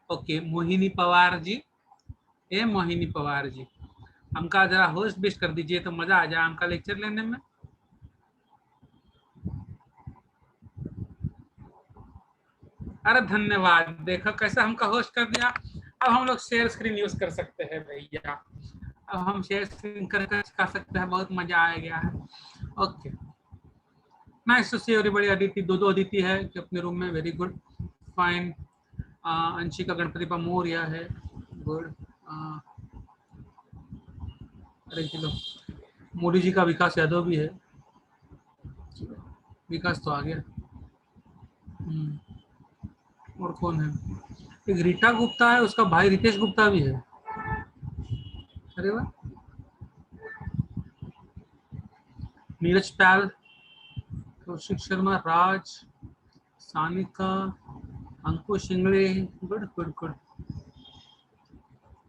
Okay, Mohini Pawar ji, ए मोहिनी पवार जी, हमका जरा host best कर दीजिए तो मजा आ जाए हमका लेक्चर लेने में। अरे धन्यवाद, देखो कैसा हमका होस्ट कर दिया। अब हम लोग शेयर स्क्रीन यूज कर सकते हैं भैया, अब हम शेयर स्क्रीन कर सकते हैं, बहुत मजा आ गया है। Okay, nice to see everybody. Aditi, दो अदिति है कि अपने रूम में, very good, fine. Anshika Ganpati Maurya है, गुड। अरे चलो, मोदी जी का विकास यादव भी है, विकास तो आ गया। और कौन है, एक रीटा गुप्ता है, उसका भाई रितेश गुप्ता भी है। अरे वाह, नीरज पैल, कौशिक शर्मा, राज, सानिका, अंकुश इंगले, गुड गुड गुड।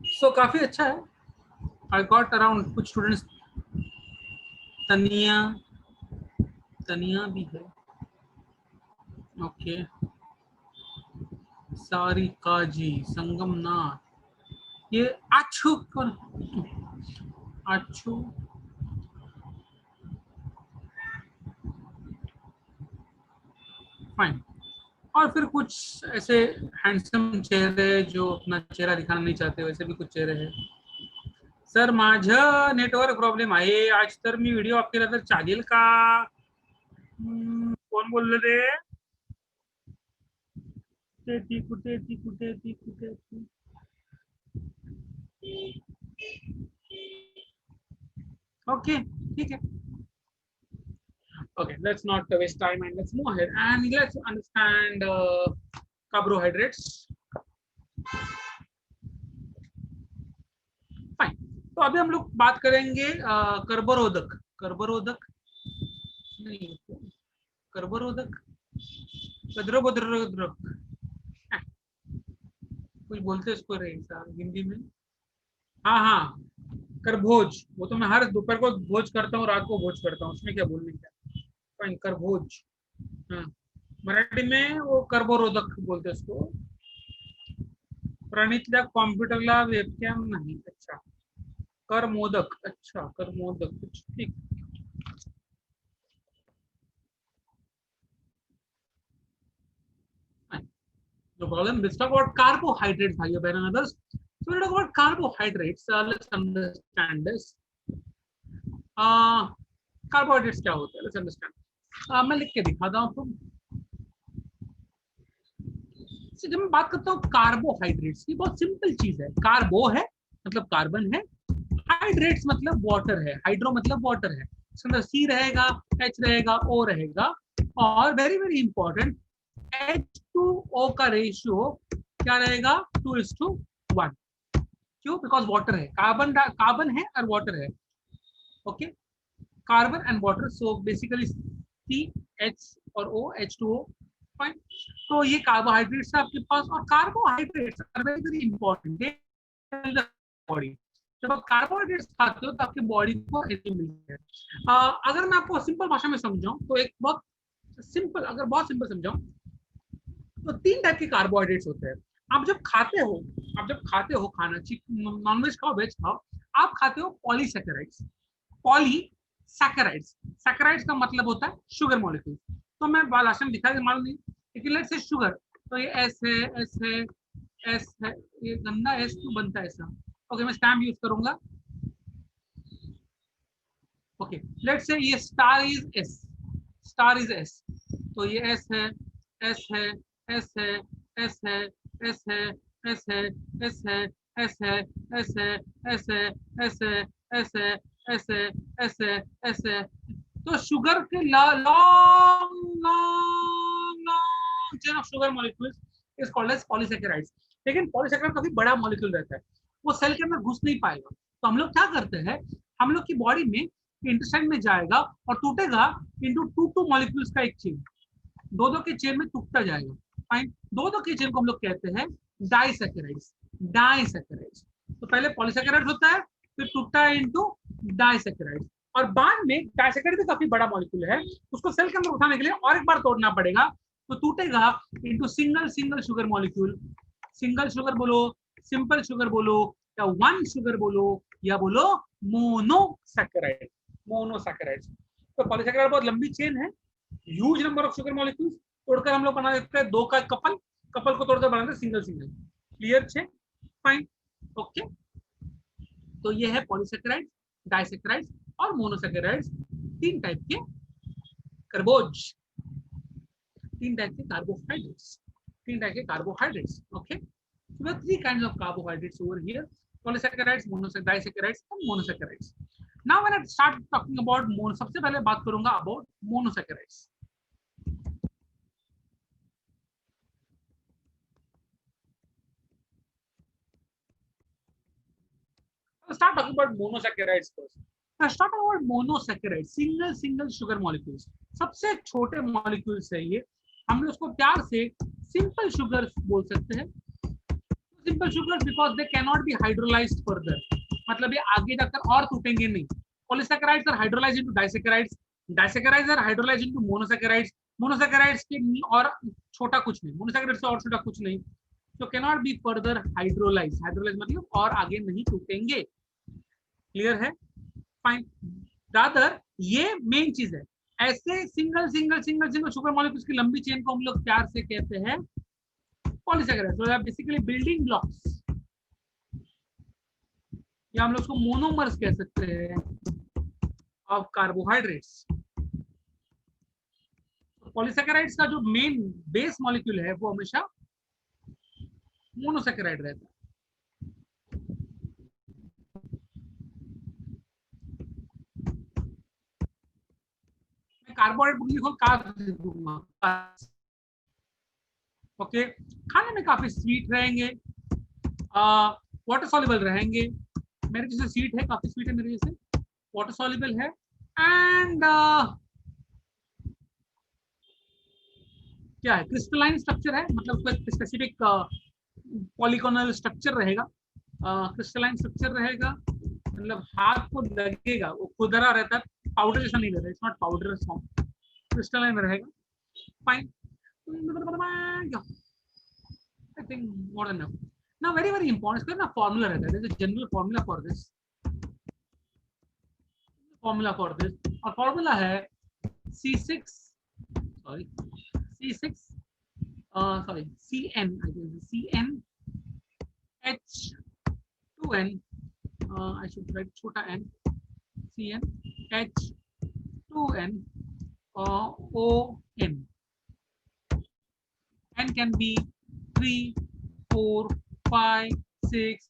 सो काफी अच्छा है। आई गॉट अराउंड कुछ स्टूडेंट्स, तनिया, तनिया भी है, ओके। सारिका जी, संगम नाथ, ये अच्छू कौन, अच्छू, फाइन। और फिर कुछ ऐसे हैंडसम चेहरे जो अपना चेहरा दिखाना नहीं चाहते, वैसे भी कुछ चेहरे हैं। सर माझं नेटवर्क प्रॉब्लेम आहे आज, तर मी व्हिडिओ ऑफ केला तर चालेल का? कोण बोललं रे? कुठे ती, कुठे ती, कुठे ती, कुठे ती? ओके, ठीक है। Okay, let's not waste time and let's move ahead and let's understand carbohydrates. Fine. तो अभी हम लोग बात करेंगे कर्बोरोधक, कर्बोरोधक नहीं, कर्बोरोधक, कद्रोबोद्रोधक, कुछ बोलते हैं इसको रे हिंदी में। हाँ हाँ, करभोज, वो तो मैं हर दोपहर को भोज करता हूँ, रात को भोज करता हूँ, उसमें क्या बोलने का। फाइन, करभोज। हाँ, मराठी में वो कर्बोरोधक बोलते हैं उसको। प्रणीतला कॉम्प्युटरला वेबकॅम नाही, अच्छा। करमोदक, अच्छा करमोदक, ठीक। No problem. Let's talk about carbohydrates, bhaiya behन and others. So we'll talk about carbohydrates. Let's understand this. Carbohydrates क्या होता है? Let's understand. मैं लिख के दिखाता हूँ आपको। जब मैं बात करता हूँ कार्बोहाइड्रेट्स की, बहुत सिंपल चीज है। कार्बो है मतलब कार्बन है, हाइड्रेट्स मतलब वाटर है, हाइड्रो मतलब वाटर है। इसके अंदर सी रहेगा, एच रहेगा, ओ रहेगा, और वेरी वेरी इंपॉर्टेंट, H2O का रेशियो क्या रहेगा? 2:1। क्यों? बिकॉज वाटर है, कार्बन कार्बन है और वाटर है, okay, carbon and water, so basically C H और ओ, H2O, फाइन। तो ये कार्बोहाइड्रेट्स है आपके पास, और carbohydrates are very very important body. जब आप कार्बोहाइड्रेट्स खाते हो तो आपकी बॉडी को एनर्जी मिलती है। अगर मैं आपको सिंपल भाषा में समझाऊं तो, एक बहुत सिंपल, अगर बहुत सिंपल समझाऊं तो, 3 टाइप के कार्बोहाइड्रेट्स होते हैं। आप जब खाते हो, खाना, नॉनवेज खाओ, वेज खाओ, आप खाते हो पॉलीसैकेराइड्स, पॉलीसैकेराइड्स। सैकेराइड्स का मतलब होता है शुगर मॉलिक्यूल। तो मैं लास्ट टाइम दिखाया, मालूम नहीं, लेकिन लेट्स से शुगर, तो ये एस है, एस है, एस है, ये गंदा एस क्यों बनता है ऐसा? ओके, मैं स्टैम्प यूज करूंगा। ओके, लेट्स से ये star is S, star is S, तो ये एस है, एस है, एस है, एस है, एस है, एस है, एस है, एस है, एस है, एस है, एस है, एस है, एस है, एस है, एस है। तो शुगर के long long long chain of sugar molecules is called as polysaccharides. लेकिन पॉलीसैकेराइड काफी बड़ा मॉलिक्यूल रहता है, वो सेल के अंदर घुस नहीं पाएगा। तो हम लोग क्या करते हैं, हम लोग की बॉडी में इंटेस्टाइन में जाएगा और टूटेगा इंटू टू टू मॉलिक्यूल्स का एक चेन, दो दो के चेन में टूटता जाएगा, फाइन। दो दो के चेन को हम लोग कहते हैं डाइसैकेराइड्स, डाइसैकेराइड्स। तो पहले पॉलीसैकेराइड होता है, फिर टूटता है इंटू डाइसैकेराइड्स, और बाद में डाइसैकेराइड भी काफी बड़ा मॉलिक्यूल है, उसको सेल के अंदर उठाने के लिए और एक बार तोड़ना पड़ेगा, तो टूटेगा into single single sugar molecule, single sugar बोलो, सिंपल शुगर बोलो, या वन शुगर बोलो, या बोलो मोनोसैकेराइड। मोनोसैकेराइड तो पॉलीसैकेराइड बहुत लंबी चेन है, huge number of sugar molecules, तोड़कर हम लोग बना देते हैं दो का कपल, कपल को तोड़कर बनाते हैं सिंगल सिंगल। क्लियर छे? Fine, okay. तो ये है पॉलीसैकेराइड, डाइसैकेराइड और मोनोसैकेराइड, तीन टाइप के कार्बोज, तीन टाइप के कार्बोहाइड्रेट्स, तीन टाइप के carbohydrates, okay. So there are three kinds of carbohydrates over here: polysaccharides, disaccharides, and monosaccharides. Now when I start talking about mono, सबसे पहले बात करूंगा about monosaccharides. I'll start talking about monosaccharides first. Now start talking about monosaccharides, single sugar molecules. सबसे छोटे molecules है ये, हम लोग उसको प्यार से simple sugars बोल सकते हैं। Simple sugars because they cannot be hydrolyzed further, मतलब ये आगे जाकर और टूटेंगे नहीं। Polysaccharides are hydrolyzed into disaccharides, disaccharides are hydrolyzed into monosaccharides, monosaccharides के और छोटा कुछ नहीं, monosaccharides से और छोटा कुछ नहीं, so cannot be further hydrolyzed, hydrolyzed मतलब और आगे नहीं टूटेंगे। क्लियर है? फाइन। रादर ये मेन चीज है, ऐसे सिंगल शुगर मॉलिक्यूल्स की लंबी चेन को हम लोग प्यार से कहते हैं polysaccharides. so basically building blocks, या हम लोग उसको मोनोमर्स कह सकते हैं ऑफ कार्बोहाइड्रेट्स। पॉलीसैकेराइड्स का जो मेन बेस मॉलिक्यूल है वो हमेशा मोनोसैकेराइड रहता है। कार्बोहाइड्रेट दूंगा, ओके। खाने में काफी स्वीट रहेंगे, वाटर सॉल्युबल रहेंगे, मेरे जैसे स्वीट है, काफी स्वीट है मेरे जैसे, वाटर सॉल्युबल है, एंड क्या है, क्रिस्टलाइन स्ट्रक्चर है, मतलब कोई स्पेसिफिक पॉलीगोनल स्ट्रक्चर रहेगा, क्रिस्टलाइन स्ट्रक्चर रहेगा, मतलब हाथ को लगेगा वो खुदरा रहता है, पाउडर जैसा नहीं रहता, it's not powder form, crystalline रहेगा। Fine, I think more than enough. Now very important, इसका ना फॉर्मूला रहता है, there's a general formula for this, और फॉर्मूला है C6 sorry CN H2N, I should write छोटा n, CN H2N ON, n can be 3, 4, 5, 6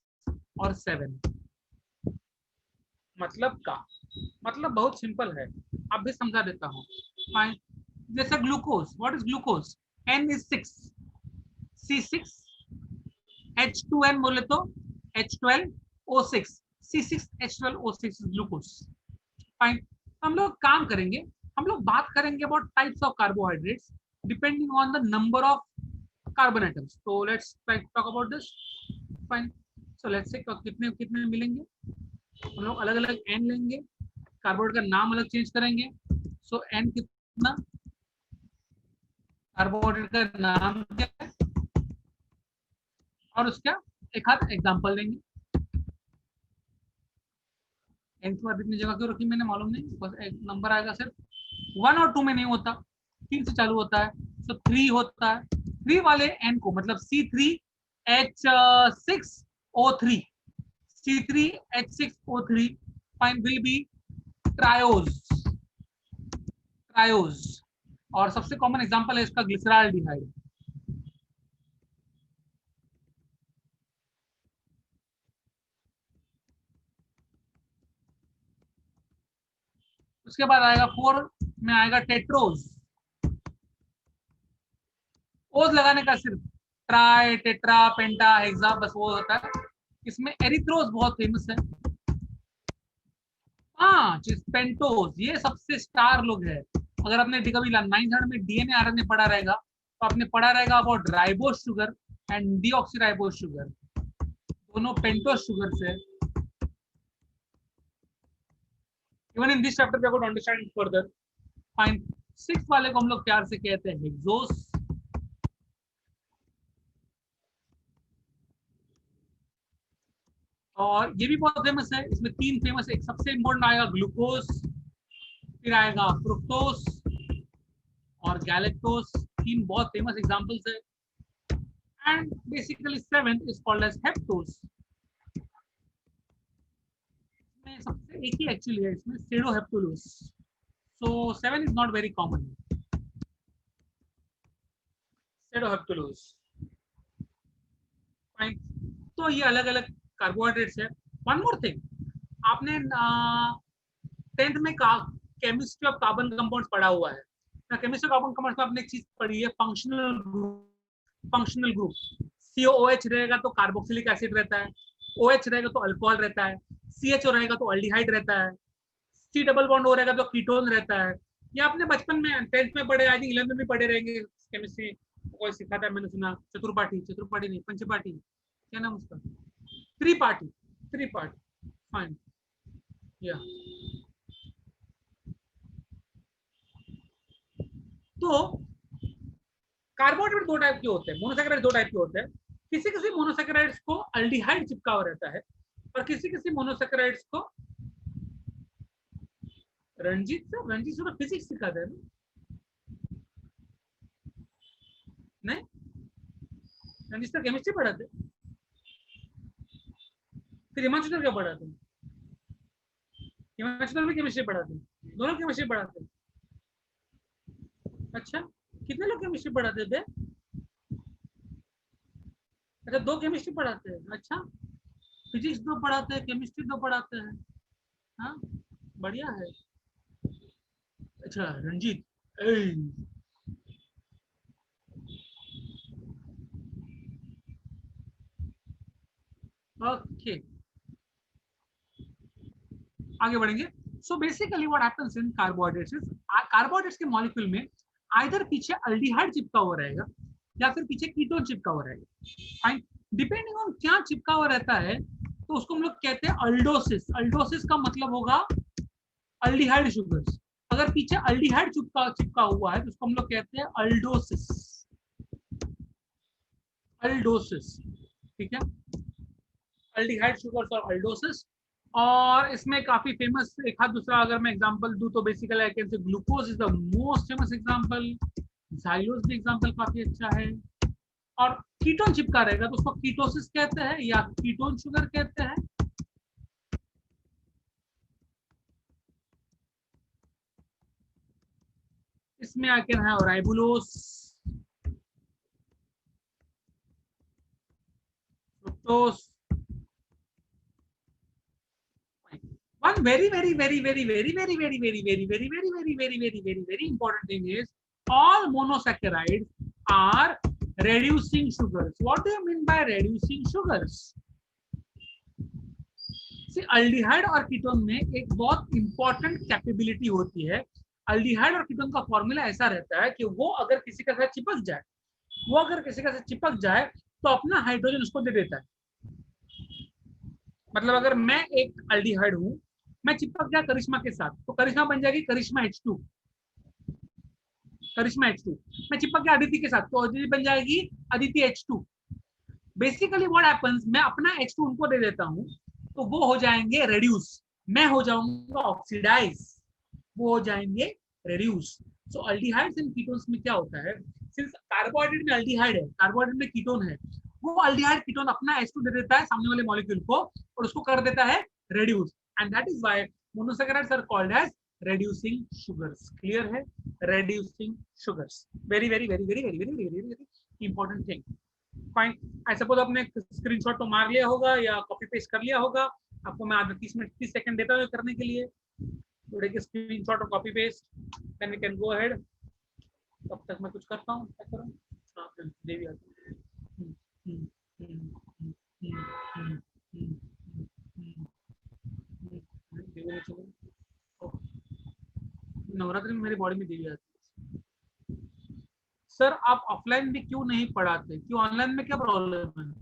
और 7। मतलब का मतलब बहुत सिंपल है, अब भी समझा देता हूँ। जैसे glucose, what is glucose, N is 6, C6 H2N बोले तो H12O6, C6 H12O6 glucose. Fine, हम लोग काम करेंगे, हम लोग बात करेंगे about types of carbohydrates depending on the number of carbon atoms. तो let's talk about this. Fine, so let's say कितने कितने मिलेंगे, हम लोग अलग अलग n लेंगे, कार्बोहाइड्रेट का नाम अलग चेंज करेंगे। सो n कितना, कार्बोहाइड्रेट का नाम क्या है, और उसका एक हाथ एग्जांपल देंगे। n की बात इतनी जगह क्यों रखी मैंने मालूम नहीं, बस एक नंबर आएगा, सिर्फ 1 और 2 में नहीं होता, 3 से चालू होता है, तो 3 होता है। 3 वाले n को मतलब C3H6O3, C3H6O3 fine will be triose, और सबसे कॉमन एग्जांपल है इसका ग्लिसरॉल्डिहाइड। उसके बाद आएगा 4 में आएगा टेट्रोज, ओज लगाने का सिर्फ ट्राई, टेट्रा, पेंटा, हेक्सा, बस वो होता है। इसमें एरिथ्रोज बहुत फेमस है। 5 पेंटोज, ये सबसे स्टार लोग है। अगर आपने कभी 900 में डीएनए आरएनए पढ़ा रहेगा तो आपने पढ़ा रहेगा about ribose sugar and deoxyribose sugar, दोनों पेंटोज शुगर से। Even in this chapter we are going to understand further. Fine, 6 वाले को हम लोग प्यार से कहते हैं हेक्सोस, और ये भी बहुत फेमस है। इसमें तीन फेमस, एक सबसे इंपॉर्टेंट आएगा ग्लूकोज, फिर आएगा फ्रुक्टोस और गैलेक्टोस। तीन बहुत फेमस एग्जांपल्स है। And basically seventh is called as heptose. इसमें सबसे एक ही एक्चुअली है इसमें, sedoheptulose. So seven is not very common. Sedoheptulose, fine. तो ये अलग अलग कार्बोहाइड्रेट्स है। वन मोर थिंग, आपने 10th में केमिस्ट्री ऑफ कार्बन कंपाउंड्स पढ़ा हुआ है ना। केमिस्ट्री कार्बन कंपाउंड्स में आपने एक चीज पढ़ी है, functional group. Functional group COOH रहेगा तो कार्बोक्सिलिक एसिड रहता है, OH रहेगा तो अल्कोहल रहता है, CHO रहेगा तो अल्डिहाइड रहता है, C डबल बॉन्ड O रहेगा तो कीटोन रहता है। ये आपने बचपन में 10th में पढ़े, आई थिंक 11th में भी पढ़े रहेंगे केमिस्ट्री। कोई सिखाता है मैंने सुना, चतुर्पाठी, चतुर्पाठी नहीं पंचपाठी, क्या नाम उसका, त्रिपाठी, त्रिपाठी, फाइन। या तो कार्बोहाइड्रेट दो टाइप के होते हैं, मोनोसेकेराइड दो टाइप के होते हैं। किसी किसी मोनोसेकेराइड्स को अल्डिहाइड चिपका हुआ रहता है और किसी किसी मोनोसेकेराइड्स को, Ranjit sir, Ranjit sir physics सिखाते हैं नहीं? रंजीत सर केमिस्ट्री पढ़ाते, फिर हिमांशु सर क्या पढ़ाते? हिमांशु सर भी केमिस्ट्री पढ़ाते, दोनों केमिस्ट्री पढ़ाते। अच्छा, कितने लोग केमिस्ट्री पढ़ाते थे? अच्छा, दो केमिस्ट्री पढ़ाते हैं। अच्छा, फिजिक्स दो पढ़ाते हैं, केमिस्ट्री दो पढ़ाते हैं। हाँ, बढ़िया है। अच्छा रंजीत, ओके, आगे बढ़ेंगे। So basically what happens in carbohydrates is, carbohydrates के मॉलिक्यूल में आइदर पीछे अल्डिहाइड चिपका हुआ रहेगा या फिर पीछे कीटोन चिपका हुआ रहेगा। फाइन, डिपेंडिंग ऑन क्या चिपका हुआ रहता है तो उसको हम लोग कहते हैं अल्डोसिस। अल्डोसिस का मतलब होगा अल्डिहाइड शुगर्स। अगर पीछे अल्डिहाइड चिपका चिपका हुआ है तो उसको हम लोग कहते हैं अल्डोसिस। अल्डोसिस, ठीक है, अल्डिहाइड शुगर्स और अल्डोसिस। और इसमें काफी फेमस एक हाथ दूसरा अगर मैं एग्जांपल दूं तो बेसिकली आई कैन से glucose is the most famous example, xylose भी एग्जांपल काफी अच्छा है। और कीटोन चिपका रहेगा तो उसको कीटोसिस कहते हैं या कीटोन शुगर कहते हैं। इसमें I can have ribulose, fructose. One very, very, very, very, very, very, very, very, very, very, very, very, very, very, very, very important thing is all monosaccharides are reducing sugars. What do you mean by reducing sugars? Aldehyde और ketone में एक बहुत important capability होती है। Aldehyde और ketone का formula ऐसा रहता है कि वो अगर किसी के साथ चिपक जाए, वो अगर किसी के साथ चिपक जाए तो अपना हाइड्रोजन उसको दे देता है। मतलब अगर मैं एक अल्डिहाइड हूं, मैं चिपक गया करिश्मा के साथ तो करिश्मा बन जाएगी करिश्मा H2, करिश्मा H2। मैं चिपक गया अदिति के साथ तो अदिति बन जाएगी Aditi H2। Basically what happens, मैं अपना H2 उनको दे देता हूं तो वो हो जाएंगे रेड्यूस, मैं हो जाऊंगा ऑक्सीडाइज, वो हो जाएंगे reduce. So aldehydes and ketones में क्या होता है, सिंस कार्बोहाइड्रेट में अल्डिहाइड है, कार्बोहाइड्रेट में कीटोन है, वो अल्डिहाइड कीटोन अपना H2 दे देता है सामने वाले मॉलिक्यूल को और उसको कर देता है reduce. And that is why monosaccharides are called as reducing sugars. Clear है? reducing sugars, very very very very very very very very important thing. Fine, I suppose आपने स्क्रीनशॉट तो मार लिया होगा या कॉपी पेस्ट कर लिया होगा। आपको मैं आधा 30 मिनट 30 सेकंड देता हूँ करने के लिए। तो देखिए स्क्रीनशॉट और copy paste, then we can go ahead. तब तक मैं कुछ करता हूँ, क्या करूँ? हाँ, देवी आती है। हम्म, हम्म, हम्म, हम्म, हम्म, हम्म, हम्म, देवी नहीं चलो। नवरात्रि में मेरी बॉडी में देवी आती है। सर आप ऑफलाइन भी क्यों नहीं पढ़ाते, क्यों ऑनलाइन में क्या प्रॉब्लम है?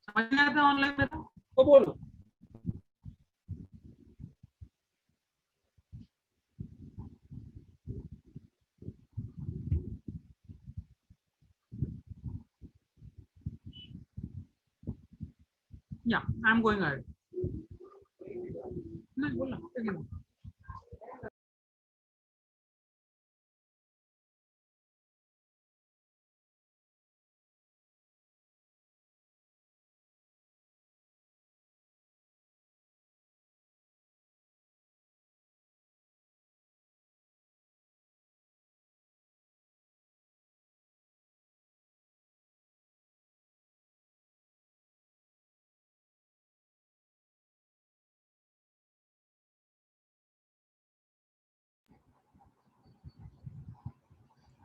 समझ नहीं आता ऑनलाइन में तो बोलो। या आई एम गोइंग अहेड। नहीं बोलना, एक मिनट।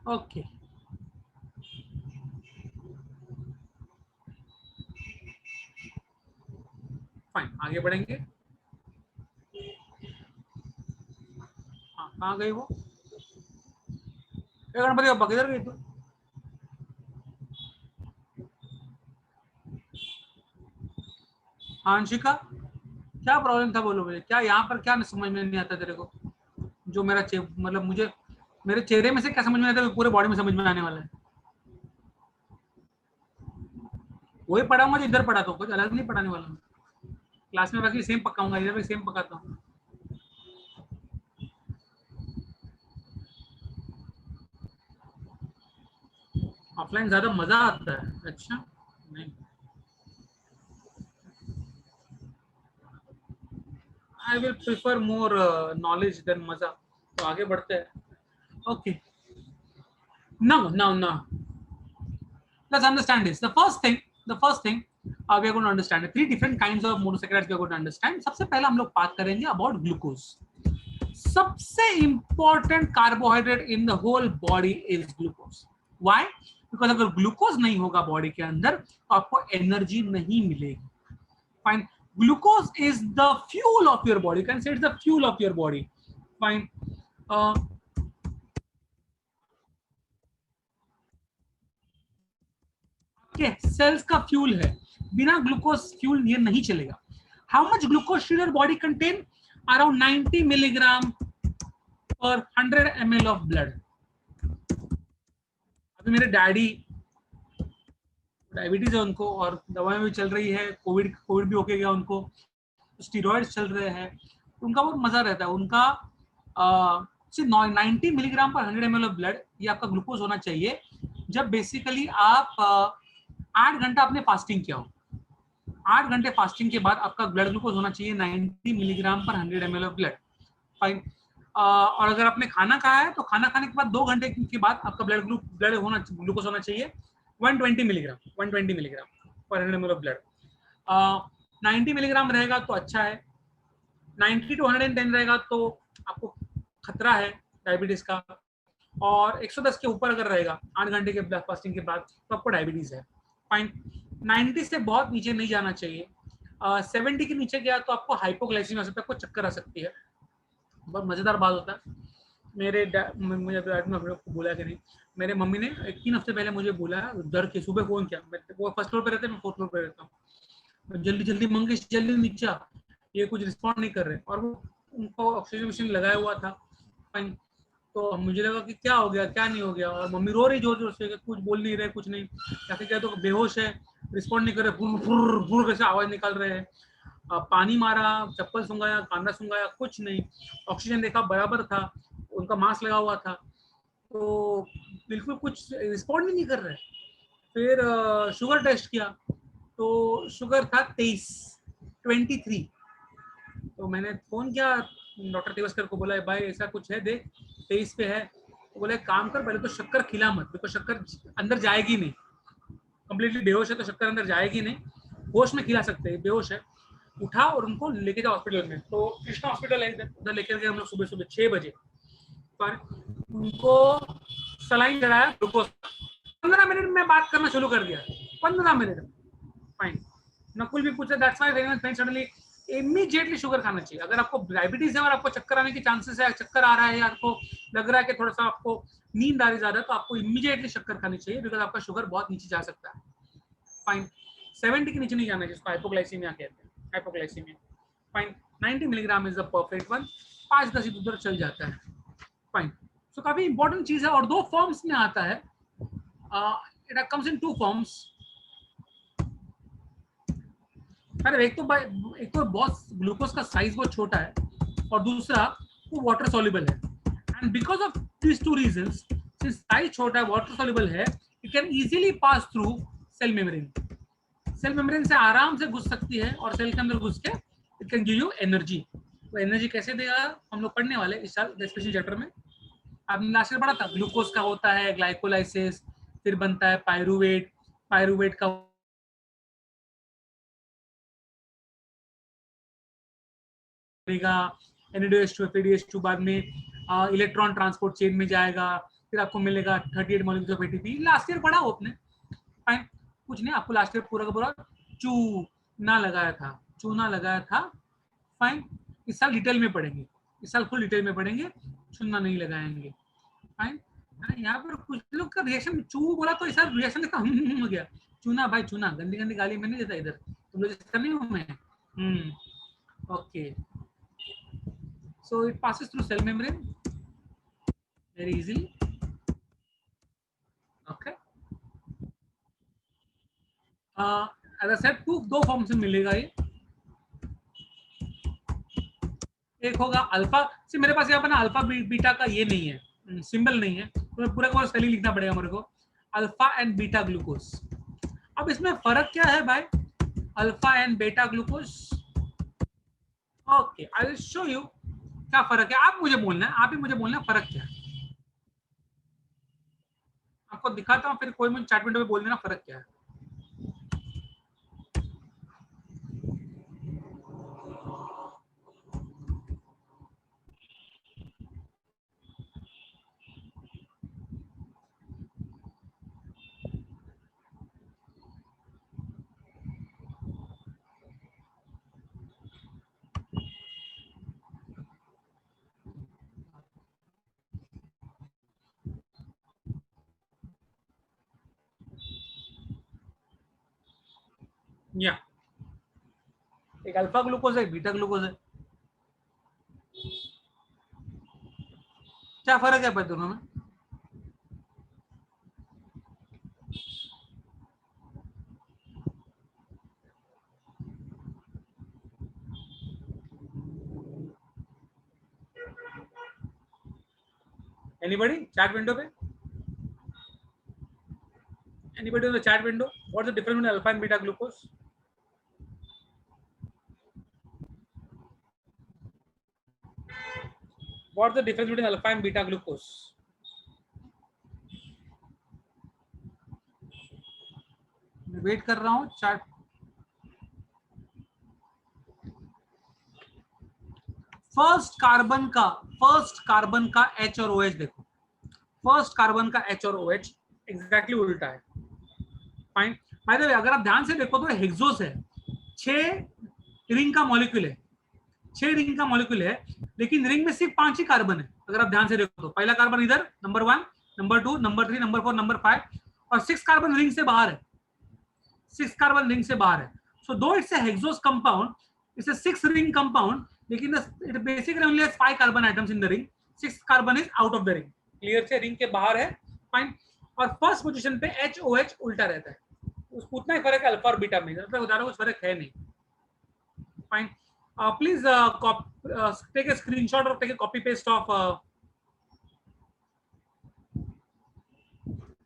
ओके फाइन, आगे बढ़ेंगे। हाँ कहाँ गई वो? गणपति बप्पा किधर गई तू? आंशिका क्या प्रॉब्लम था, बोलो मुझे, क्या यहाँ पर क्या समझ में नहीं आता तेरे को? जो मेरा मतलब मुझे मेरे चेहरे में से क्या समझ में आता है, पूरे बॉडी में समझ में आने वाला है। वही पढ़ाऊंगा जो इधर पढ़ा, तो कुछ अलग नहीं पढ़ाने वाला हूँ। क्लास में बाकी सेम पकाऊंगा, इधर भी सेम पकाता हूँ। ऑफलाइन ज्यादा मजा आता है। अच्छा नहीं, I will prefer more knowledge than मजा। तो आगे बढ़ते हैं। Okay now let's understand this. The first thing we are going to understand three different kinds of monosaccharides we are going to understand. सबसे पहले हम लोग बात करेंगे about glucose. सबसे important carbohydrate in the whole body is glucose. Why? Because अगर glucose नहीं होगा बॉडी के अंदर तो आपको एनर्जी नहीं मिलेगी. Fine. Glucose is the fuel of your body. You can say it's the fuel of your body. Fine. Cells का फ्यूल है. बिना ग्लूकोज फ्यूल ये नहीं चलेगा. How much glucose should your body contain? Around 90 milligram per 100 ml of blood. अभी मेरे daddy diabetes है उनको और दवाएं भी चल रही है, कोविड भी होके गया उनको, स्टीरॉइड्स चल रहे हैं, उनका बहुत मजा रहता है. उनका 90 milligram per 100 ml of blood ये आपका ग्लूकोज होना चाहिए जब बेसिकली आप 8 घंटा आपने फास्टिंग किया हो. 8 घंटे फास्टिंग के बाद आपका ब्लड ग्लूकोज होना चाहिए 90 milligram per 100 ml of blood. Fine. और अगर आपने खाना खाया है तो खाना खाने के बाद 2 घंटे के बाद आपका ग्लूकोज होना चाहिए 120 milligram per 100 ml of blood. 90 milligram रहेगा तो अच्छा है, 90 to 110 रहेगा तो आपको खतरा है डायबिटीज का, और 110 के ऊपर अगर रहेगा 8 घंटे के फास्टिंग के बाद तो आपको डायबिटीज है. फाइन. 90 से बहुत नीचे नहीं जाना चाहिए. 70 के नीचे गया तो आपको हाइपोग्लाइसीमिया हो सकता है, आपको चक्कर आ सकती है. बहुत मजेदार बात होता है. मुझे आपको बोला कि नहीं, मेरे मम्मी ने 3 हफ्ते पहले मुझे बोला डर के, सुबह फोन किया. वो फर्स्ट फ्लोर पे रहते हैं, मैं 4th फ्लोर पे रहता हूँ. जल्दी मंगेश जल्दी नीचे आ, ये कुछ रिस्पॉन्ड नहीं कर रहे. और वो उनको ऑक्सीजन मशीन लगाया हुआ था. फाइन. तो मुझे लगा कि क्या हो गया, क्या नहीं हो गया, और मम्मी रो रही जोर जोर से, कुछ बोल नहीं रहे, कुछ नहीं. जाके क्या तो बेहोश है, रिस्पॉन्ड नहीं कर रहे, फुर फुर फुर कैसे आवाज निकाल रहे हैं. पानी मारा, चप्पल सुंगाया, कांदा सुंगाया, कुछ नहीं. ऑक्सीजन देखा बराबर था, उनका मास्क लगा हुआ था, तो बिल्कुल कुछ रिस्पॉन्ड ही नहीं कर रहे. फिर शुगर टेस्ट किया तो शुगर था 23. तो मैंने फोन किया डॉक्टर तिवास्कर को, बोला भाई ऐसा कुछ है, देख 23 पे है. तो बोले काम कर, पहले तो शक्कर खिला मत, बिकॉज शक्कर अंदर जाएगी नहीं. कंप्लीटली बेहोश है तो शक्कर अंदर जाएगी नहीं. होश में खिला सकते हैं, बेहोश है. उठा और उनको लेके जाओ हॉस्पिटल में. तो कृष्णा हॉस्पिटल है उधर लेकर गए हम लोग सुबह 6 बजे. पर उनको सलाइन चढ़ाया ग्लूकोज. 15 मिनट में बात करना शुरू कर दिया. 15 मिनट. फाइन. नकुल भी पूछा that's why suddenly immediately sugar खाना चाहिए. अगर आपको डायबिटीज है और आपको चक्कर आने के चांसेस है, चक्कर आ रहा है, या आपको लग रहा है कि थोड़ा सा आपको नींद आ रही ज्यादा, तो आपको इमीडिएटली शक्कर खानी चाहिए, बिकॉज आपका शुगर बहुत नीचे जा सकता है. फाइन. 70 के नीचे नहीं जाना है, जिसको हाइपोग्लाइसीमिया कहते हैं. Hypoglycaemia. Fine. 90 milligram is the perfect one. 5-10 इधर चल जाता है. फाइन. सो काफी इंपॉर्टेंट चीज है, और 2 फॉर्म्स में आता है. It comes in 2 forms. मतलब एक तो बहुत ग्लूकोज का साइज बहुत छोटा है और दूसरा वो वाटर सॉल्युबल है, and because of this two reasons, since size छोटा है, वाटर सॉल्युबल है, it can easily pass through cell membrane. Cell membrane से आराम से घुस सकती है और सेल के अंदर घुस के it can give you energy. वो एनर्जी कैसे देगा हम लोग पढ़ने वाले इस साल स्पेशल चैप्टर में। आपने लास्ट ईयर पढ़ा था ग्लूकोज का होता है ग्लाइकोलाइसिस, फिर बनता है पायरुवेट, पायरुवेट का NADH2 FADH2 बाद में इलेक्ट्रॉन ट्रांसपोर्ट चेन में जाएगा, फिर आपको मिलेगा 38 molecules of ATP। Last year पढ़ा हो आपने, फाइन, कुछ नहीं, आपको लास्ट ईयर पूरा का पूरा चूना लगाया था, चूना लगाया था, फाइन। इस साल डिटेल में पढ़ेंगे, इस साल फुल डिटेल में पढ़ेंगे, चूना नहीं लगाएंगे, फाइन। यहाँ पर कुछ लोग का रिएक्शन, चू बोला तो ऐसा रिएक्शन देखा हो गया, चूना भाई चूना, गंदी गंदी गाली मैं नहीं देता इधर, तुम लोग जैसा नहीं हूँ मैं। Okay, so it passes through cell membrane very easily, okay। as I said, दो फॉर्म से मिलेगा ये, एक होगा अल्फा से, मेरे पास यहाँ पर ना अल्फा बीटा का ये नहीं है, सिंबल नहीं है, तो मैं पूरा स्पेलिंग लिखना पड़ेगा मेरे को, अल्फा एंड बीटा ग्लूकोज। अब इसमें फर्क क्या है भाई, alpha and beta glucose, okay I will show you क्या फर्क है। आप मुझे बोलना है, आप ही मुझे बोलना है फर्क क्या है, आपको दिखाता हूँ, फिर कोई मुझे चैट विंडो में बोल देना फर्क क्या है। या एक अल्फा ग्लूकोज है, एक बीटा ग्लूकोज है, क्या फर्क है भाई दोनों में। एनीबॉडी चैट विंडो पे, anybody on the chat window, what's the difference between alpha and beta glucose. What's the difference between alpha and beta glucose. मैं वेट कर रहा हूँ चैट। फर्स्ट कार्बन का H और OH देखो, फर्स्ट कार्बन का H और OH एग्जैक्टली उल्टा है, फाइन। बाय द वे अगर आप ध्यान से देखो तो हेक्सोस है, 6 रिंग का मॉलिक्यूल है, 6 रिंग का मॉलिक्यूल है, लेकिन रिंग में सिर्फ 5 ही कार्बन है। अगर आप ध्यान से देखो तो पहला कार्बन इधर number 1, number 2, number 3, number 4, number 5, और 6 कार्बन रिंग से बाहर है, 6 कार्बन रिंग से बाहर है। So though it's a hexose compound, it's a 6 ring compound, लेकिन it basically only has 5 carbon atoms in the ring, 6 carbon is out of the ring, clear से ring के बाहर है, फाइन। और फर्स्ट पोजीशन पे HOH उल्टा रहता है, उतना ही फर्क है अल्फा और बीटा में, मतलब ज्यादा कुछ फर्क है नहीं, fine. Please take a screenshot or take a copy paste of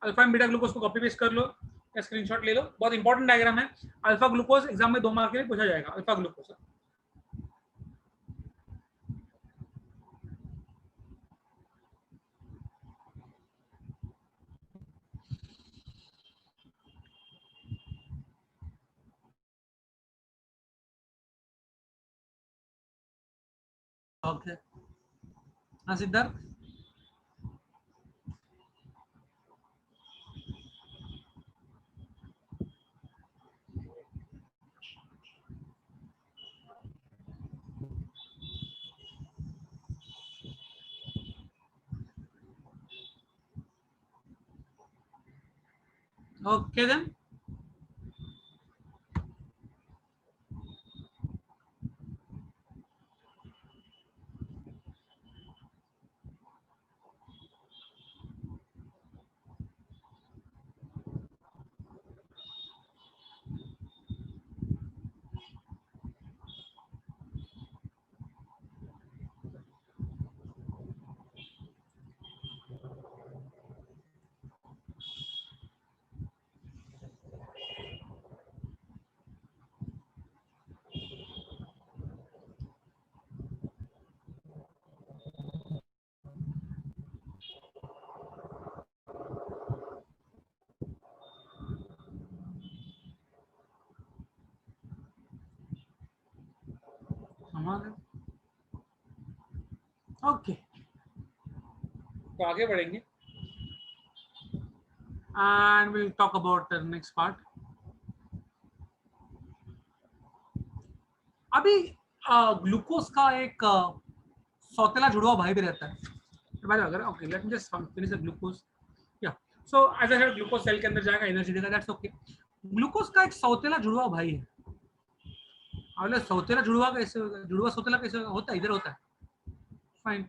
alpha and beta glucose को कॉपी पेस्ट कर लो या स्क्रीनशॉट ले लो, बहुत इंपॉर्टेंट डायग्राम है। अल्फा ग्लूकोज एग्जाम में 2 मार्क के लिए पूछा जाएगा, अल्फा ग्लूकोज। ओके, हाँ सिद्धार्थ। ओके देन, तो आगे बढ़ेंगे and we'll talk about the next part. अभी ग्लूकोज का एक सौतेला जुड़वा भाई भी रहता है। अगर okay let me just finish the glucose या so as I said glucose cell के अंदर जाएगा, एनर्जी देगा, दैट्स ओके। ग्लूकोज का एक सौतेला जुड़वा भाई है। और सौतेला जुड़वा कैसे होगा, जुड़वा सौतेला कैसे होता है, इधर होता है, fine.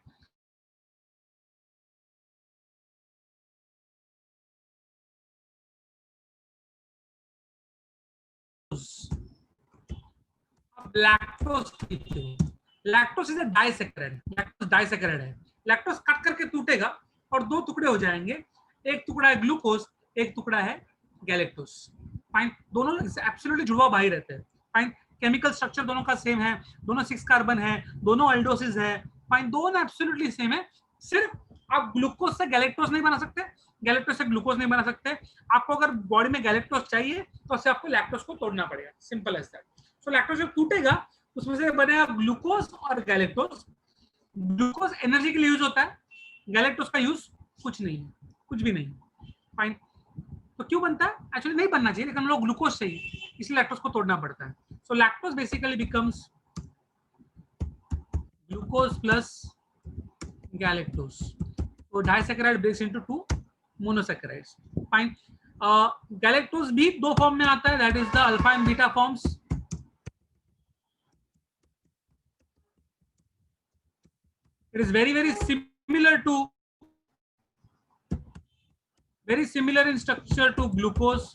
Lactose lactose is a disaccharide, lactose disaccharide है। लैक्टोज कट करके टूटेगा और दो टुकड़े हो जाएंगे, एक टुकड़ा है ग्लूकोज, एक टुकड़ा है गैलेक्टोज, फाइन। दोनों एब्सोल्युटली जुड़वा भाई रहते हैं, फाइन। केमिकल स्ट्रक्चर दोनों का सेम है, दोनों 6 कार्बन है, दोनों अल्डोसिस है, फाइन, दोनों एब्सोल्युटली सेम है। सिर्फ आप ग्लूकोज से गैलेक्टोज नहीं बना सकते, गैलेक्टोज से ग्लूकोज नहीं बना सकते। आपको अगर बॉडी में गैलेक्टोज चाहिए तो उससे आपको लैक्टोज को तोड़ना पड़ेगा, simple as that. So lactose जब टूटेगा उसमें से बनेगा ग्लूकोज और गैलेक्टोज। ग्लूकोज एनर्जी के लिए यूज होता है, गैलेक्टोज का यूज कुछ नहीं है, कुछ भी नहीं, फाइन। तो क्यों बनता है, एक्चुअली नहीं बनना चाहिए, लेकिन हम लोग ग्लूकोज चाहिए, इसलिए लैक्टोज को तोड़ना पड़ता है। So lactose basically becomes glucose plus galactose. तो disaccharide breaks into 2 monosaccharides, fine. Galactose भी दो फॉर्म में आता है, that is the alpha and beta forms. It is very similar in structure to glucose,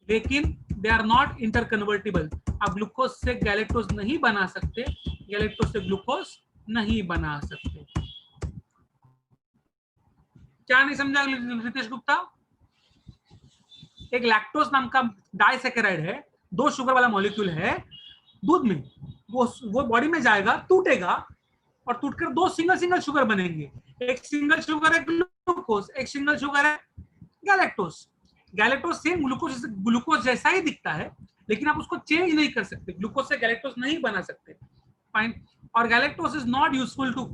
लेकिन दे आर नॉट इंटरकन्वर्टिबल। आप glucose से galactose नहीं बना सकते, गैलेक्टोज से ग्लूकोज नहीं बना सकते। क्या नहीं समझा रितेश गुप्ता? एक लैक्टोज नाम का डाइसैकेराइड है, 2 शुगर वाला मॉलिक्यूल है दूध में, वो बॉडी में जाएगा, टूटेगा और टूटकर 2 सिंगल शुगर बनेंगे। एक सिंगल शुगर है ग्लूकोज, एक सिंगल शुगर है गैलेक्टोज। गैलेक्टोज सेम ग्लूकोज जैसा ही दिखता है, लेकिन आप उसको चेंज नहीं कर सकते, ग्लूकोज से गैलेक्टोज नहीं बना सकते, फाइन। और galactose is not useful to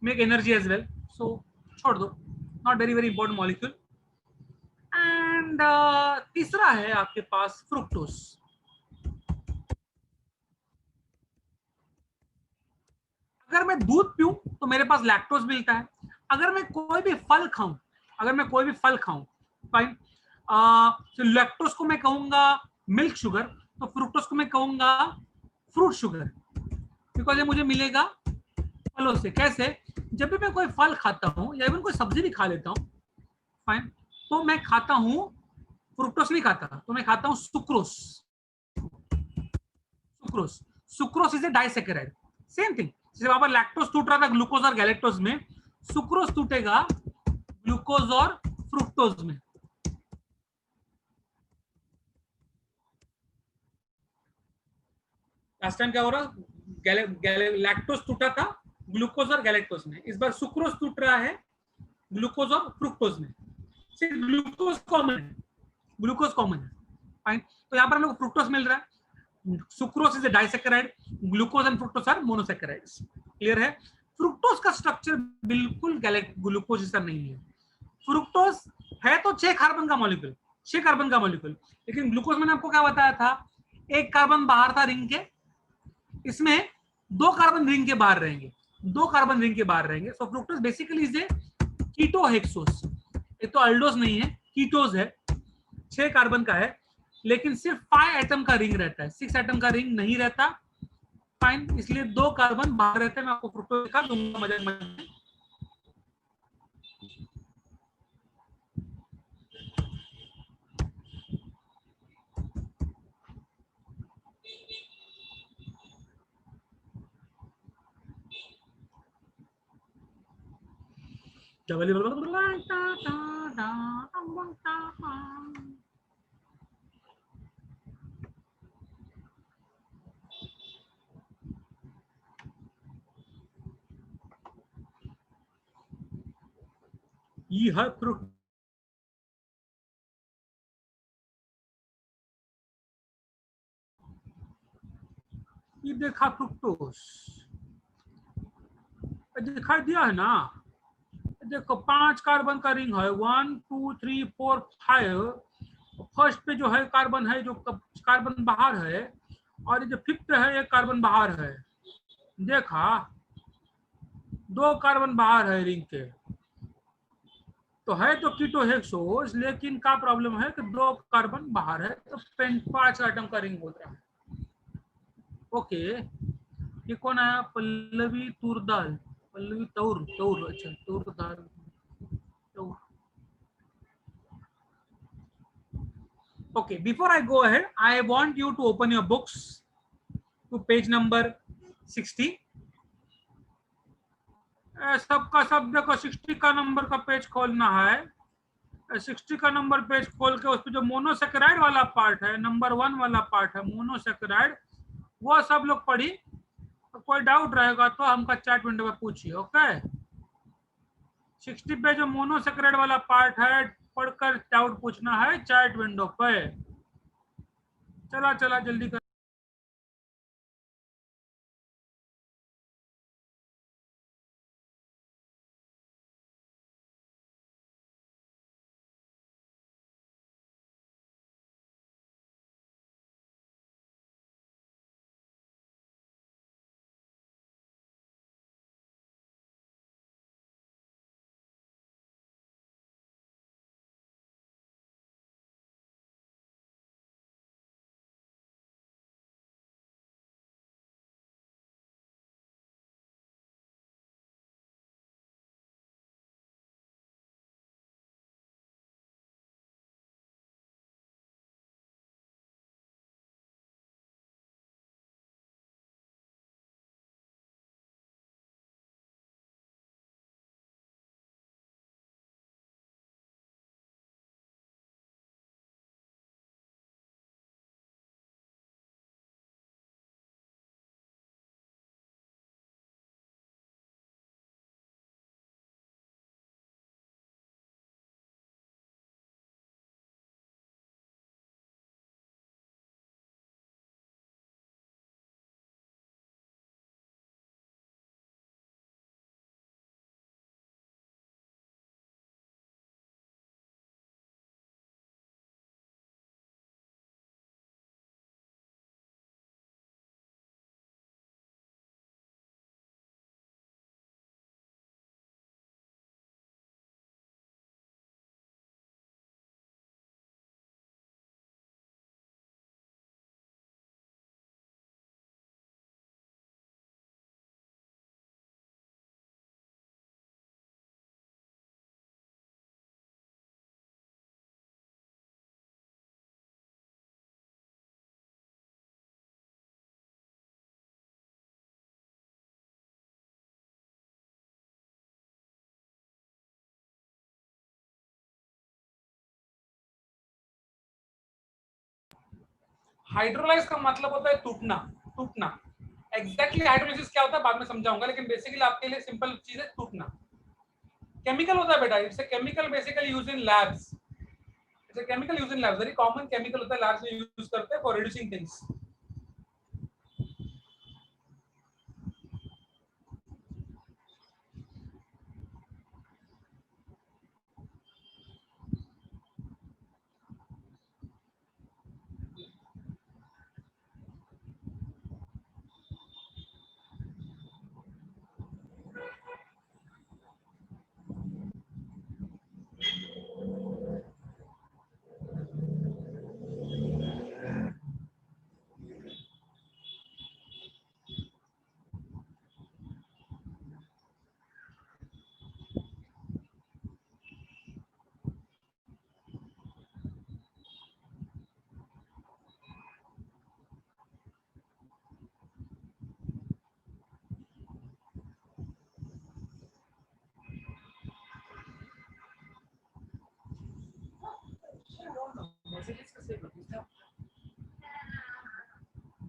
make energy as well, so छोड़ दो, not very important molecule. And तीसरा है आपके पास फ्रुक्टोज। अगर मैं दूध पीऊं तो मेरे पास लैक्टोज मिलता है। अगर मैं कोई भी फल खाऊं, फाइन, तो लैक्टोज को मैं कहूंगा मिल्क शुगर, तो फ्रुक्टोज को मैं कहूंगा फ्रूट शुगर, बिकॉज ये मुझे मिलेगा फलों से। कैसे? जब भी मैं कोई फल खाता हूं या इवन कोई सब्जी भी खा लेता हूं, फाइन, तो मैं खाता हूं, फ्रुक्टोज नहीं खाता, तो मैं खाता हूं sucrose. Sucrose is a disaccharide, same thing. जैसे वहां पर लैक्टोज टूट रहा था ग्लूकोज और गैलेक्टोज में, सुक्रोज टूटेगा ग्लूकोज और फ्रुक्टोज में। लास्ट टाइम क्या हो रहा, लैक्टोज टूटा था ग्लूकोज और गैलेक्टोज में, इस बार सुक्रोज टूट रहा है ग्लूकोज और फ्रुक्टोज में। सिर्फ ग्लूकोज कॉमन है, फाइन। तो यहाँ पर हम लोग फ्रुक्टोज मिल रहा है, sucrose is a disaccharide, glucose and fructose are monosaccharides, clear है। फ्रुक्टोज का स्ट्रक्चर बिल्कुल ग्लूकोज जैसा नहीं है। फ्रुक्टोज है तो 6 कार्बन का मॉलिक्यूल, लेकिन ग्लूकोज मैंने आपको क्या बताया था, 1 कार्बन बाहर था रिंग के, इसमें 2 कार्बन रिंग के बाहर रहेंगे, सो फ्रुक्टोज बेसिकली इज ए कीटोहेक्सोस। ये तो अल्डोस नहीं है, कीटोज है, 6 कार्बन का है, लेकिन सिर्फ 5 एटम का रिंग रहता है, 6 एटम का रिंग नहीं रहता, फाइन। इसलिए 2 कार्बन बाहर रहते हैं। मैं आपको फ्रुक्टोज दिखा दूंगा मजा में। ये है फ्रुक्ट, ये देखा फ्रुक्टोज, दिखाई दिया है ना, देखो 5 कार्बन का रिंग है, 1 2 3 4 5। फर्स्ट पे जो है कार्बन है, जो कार्बन बाहर है, और ये जो फिफ्थ है ये कार्बन बाहर है। देखा, 2 कार्बन बाहर है रिंग के, तो है तो कीटो हेक्सोस, लेकिन का प्रॉब्लम है कि 2 कार्बन बाहर है, तो 5 एटम का रिंग होता है। ओके, ये कौन आया? पल्लवी तुरदाल, पल्लवी तौर तौर, अच्छा तुरदाल तौर। Okay, before I go ahead, I want you to open your books to page number 60। सबका सब देखो, 60 का नंबर का पेज खोलना है। 60 का नंबर पेज खोल के उस पर जो मोनोसेकेराइड वाला पार्ट है, नंबर 1 वाला पार्ट है मोनोसेकेराइड, वो सब लोग पढ़ी। तो कोई डाउट रहेगा तो हमका चैट विंडो में पूछिए। ओके, 60 पे जो मोनोसेकेराइड वाला पार्ट है, पढ़कर डाउट पूछना है चैट विंडो पे। चला चला जल्दी कर। हाइड्रोलाइज का मतलब होता है टूटना, टूटना। एग्जैक्टली हाइड्रोलाइसिस क्या होता है बाद में समझाऊंगा, लेकिन बेसिकली आपके लिए सिंपल चीज है टूटना। केमिकल होता है बेटा, it's a chemical basically use in labs. It's a chemical use in labs, very common chemical होता है, लैब्स में यूज करते हैं for reducing things.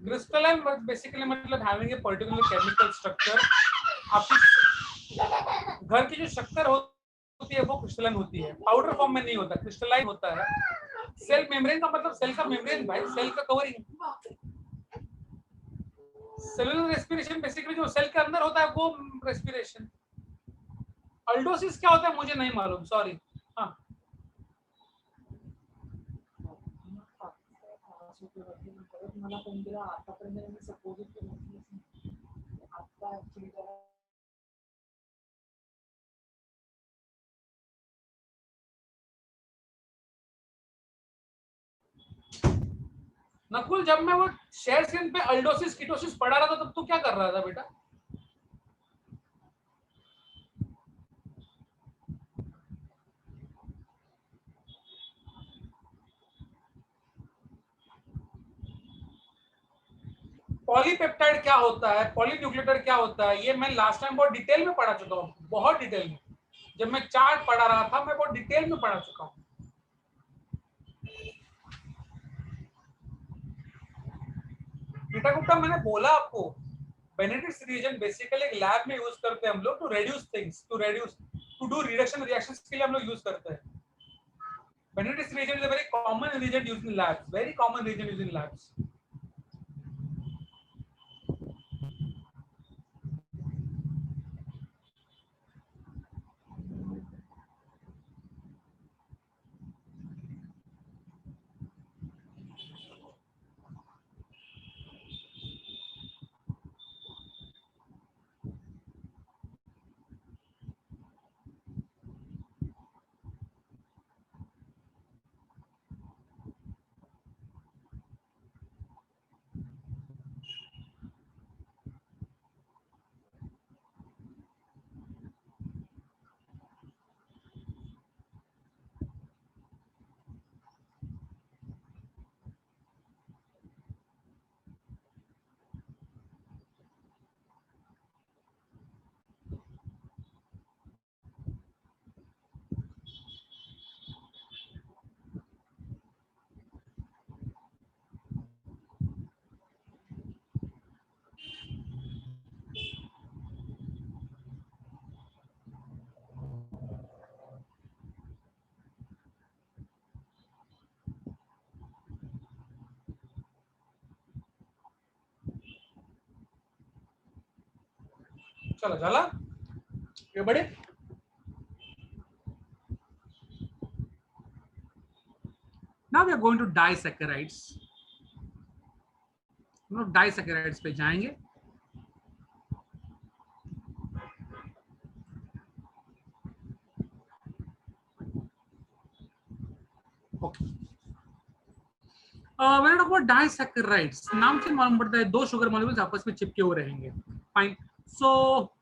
Crystalline basically मतलब having a particular chemical structure. आपकी घर की जो शक्कर होती है वो क्रिस्टलाइन होती है, पाउडर फॉर्म में नहीं होता, क्रिस्टलाइन होता है। सेल मेम्ब्रेन का मतलब सेल का मेम्ब्रेन भाई, सेल का कवरिंग। सेलुलर रेस्पिरेशन बेसिकली जो सेल के अंदर होता है वो रेस्पिरेशन। अल्डोसिस क्या होता है मुझे नहीं मालूम, सॉरी। हाँ मला फोन केला आतापर्यंत मी सपोज आता ऍक्च्युली त्याला नकुल, जब मैं वो शेयर स्क्रीन पे अल्डोसिस कीटोसिस पढ़ा रहा था तब तू क्या कर रहा था बेटा? पॉलीपेप्टाइड क्या होता है, पॉलीन्यूक्लियोटाइड क्या होता है, ये मैं लास्ट टाइम बहुत डिटेल में पढ़ा चुका हूँ, बहुत डिटेल में। जब मैं चार्ट पढ़ा रहा था मैं बहुत डिटेल में पढ़ा चुका हूँ। बेटा गुप्ता, मैंने बोला आपको बेनेडिक्ट रीजन बेसिकली एक लैब में यूज करते हैं हम लोग to reduce things, to do reduction reactions के लिए हम लोग यूज करते हैं। Benedict reagent is a very common reagent used in labs, very common reagent used in labs. चलो झाला everybody? Now we are going to disaccharides. हम लोग डाइसैकेराइड्स पे जाएंगे। Okay, when I talk about disaccharides, नाम से मालूम पड़ता है दो शुगर मॉलिक्यूल्स आपस में चिपके हुए रहेंगे। फाइन, सो